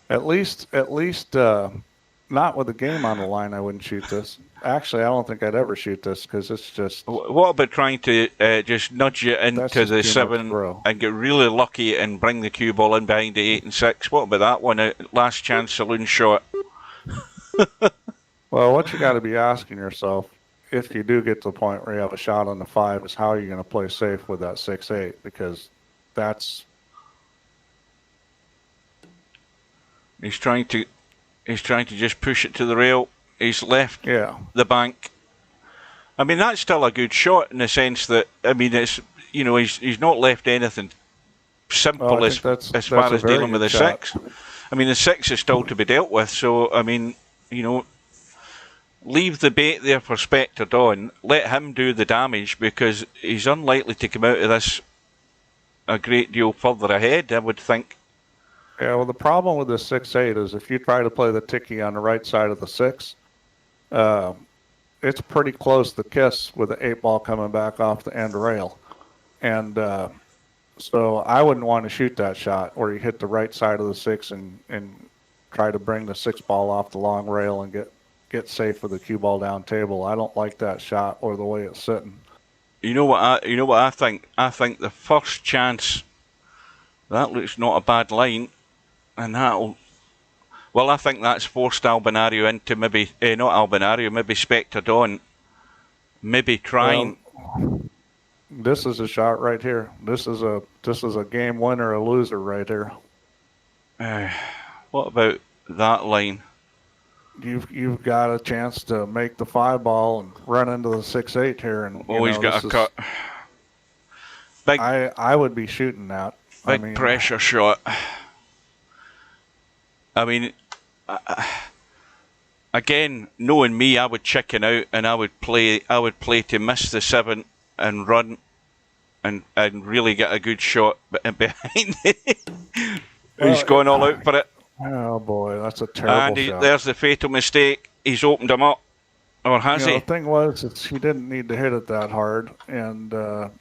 At least, not with the game on the line, I wouldn't shoot this. Actually, I don't think I'd ever shoot this because it's just... What about trying to just nudge it into the 7 and get really lucky and bring the cue ball in behind the 8 and 6? What about that one? Last chance saloon shot. Well, what you got to be asking yourself, if you do get to the point where you have a shot on the 5, is how are you going to play safe with that 6-8? Because that's... He's trying to just push it to the rail. He's left the bank. I mean, that's still a good shot in the sense that, I mean, it's, he's not left anything simple as far as dealing with the 6. I mean, the 6 is still to be dealt with. So, I mean, leave the bait there for Spectredawn. Let him do the damage because he's unlikely to come out of this a great deal further ahead, I would think. Yeah, well, the problem with the 6-8 is if you try to play the ticky on the right side of the 6, it's pretty close to kiss with the 8 ball coming back off the end rail. And so I wouldn't want to shoot that shot where you hit the right side of the 6 and try to bring the 6 ball off the long rail and get safe with the cue ball down table. I don't like that shot or the way it's sitting. You know what I think? I think the first chance, that looks not a bad line. And that'll... Well, I think that's forced Albinario into maybe... not Albinario, maybe Spectredawn. Maybe trying... Well, this is a shot right here. This is a game winner or loser right here. What about that line? you've got a chance to make the 5-ball and run into the 6-8 here, and he's got a cut. Big. I would be shooting that. Big pressure shot. I mean, again, knowing me, I would chicken out and I would play to miss the 7 and run and really get a good shot behind it. He's gone all out for it. Oh boy, that's a terrible shot. There's the fatal mistake. He's opened him up. Or has he? The thing was, he didn't need to hit it that hard, and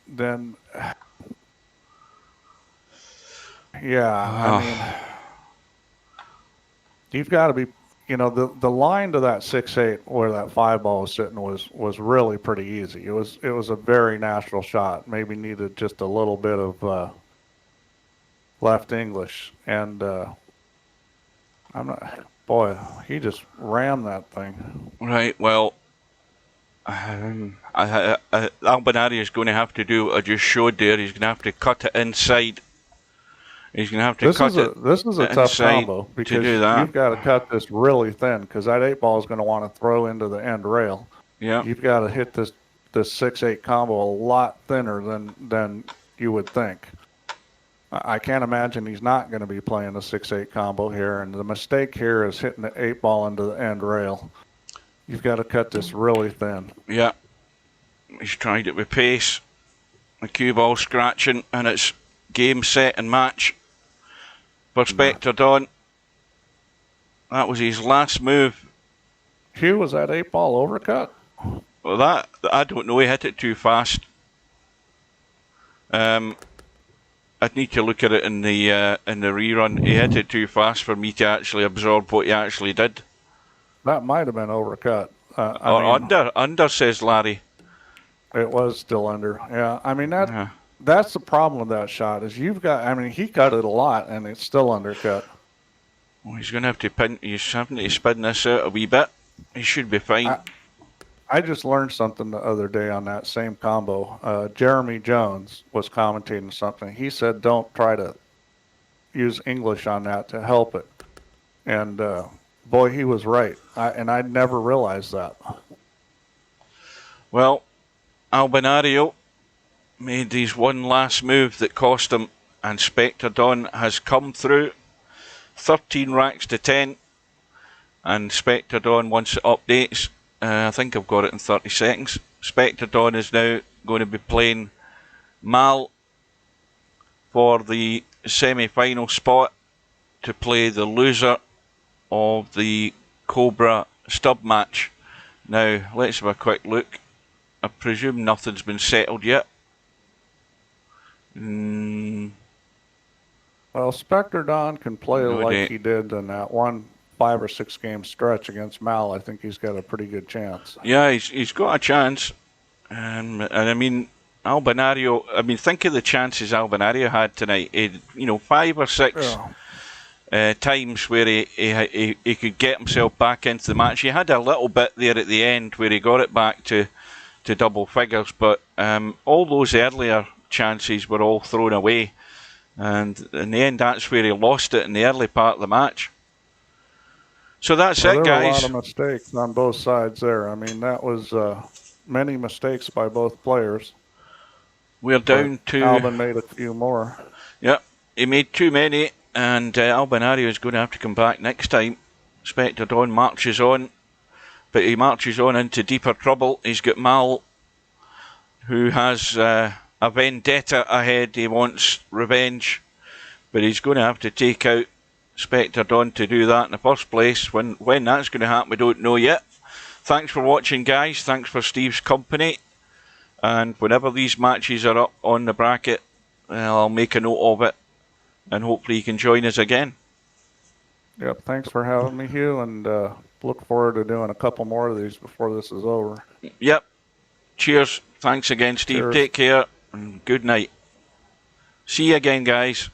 then, I mean, you've got to be, the line to that 6-8 where that 5-ball was sitting was really pretty easy. It was a very natural shot. Maybe needed just a little bit of left English, and boy, he just rammed that thing. Right. Well, Albinario is going to have to do what I just showed there. He's going to have to cut it inside. He's going to have to This is a tough combo because you've got to cut this really thin because that 8-ball is going to want to throw into the end rail. Yeah. You've got to hit this 6-8 combo a lot thinner than you would think. I can't imagine he's not going to be playing the 6-8 combo here, and the mistake here is hitting the 8-ball into the end rail. You've got to cut this really thin. Yeah. He's tried it with pace. The cue ball scratching, and it's game, set, and match for Spectredawn. That was his last move. Hugh, was that 8-ball overcut? Well, that I don't know. He hit it too fast. I'd need to look at it in the rerun. He hit it too fast for me to actually absorb what he actually did. That might have been overcut. Under, says Larry. It was still under. Yeah, I mean that's the problem with that shot is you've got. I mean, he cut it a lot and it's still undercut. Well, he's going to have to pin. He's having to spin this out a wee bit. He should be fine. I just learned something the other day on that same combo. Jeremy Jones was commentating something. He said, "Don't try to use English on that to help it." And boy, he was right. I'd never realized that. Well, Albinario made his one last move that cost him, and Spectredawn has come through. 13 racks to 10, and Spectredawn, once it updates, I think I've got it in 30 seconds. Spectredawn is now going to be playing Mal for the semi-final spot to play the loser of the Cobra stub match. Now, let's have a quick look. I presume nothing's been settled yet. Well, Spectredawn can play like he did in that 5 or 6 game stretch against Mal. I think he's got a pretty good chance. Yeah, he's got a chance. And I mean, Albinario, think of the chances Albinario had tonight. 5 or 6 times where he could get himself back into the match. He had a little bit there at the end where he got it back to double figures, but all those earlier chances were all thrown away. And in the end, that's where he lost it in the early part of the match. So that's it, guys. There were a lot of mistakes on both sides there. I mean, that was many mistakes by both players. We're down to... Albin made a few more. Yep, he made too many, and Albinario is going to have to come back next time. Spectredawn marches on, but he marches on into deeper trouble. He's got Mal, who has a vendetta ahead. He wants revenge, but he's going to have to take out Spectredawn to do that in the first place. When that's going to happen, we don't know yet. Thanks for watching, guys. Thanks for Steve's company. And whenever these matches are up on the bracket, I'll make a note of it, and hopefully you can join us again. Yep, thanks for having me, Hugh, and look forward to doing a couple more of these before this is over. Yep. Cheers. Thanks again, Steve. Cheers. Take care, and good night. See you again, guys.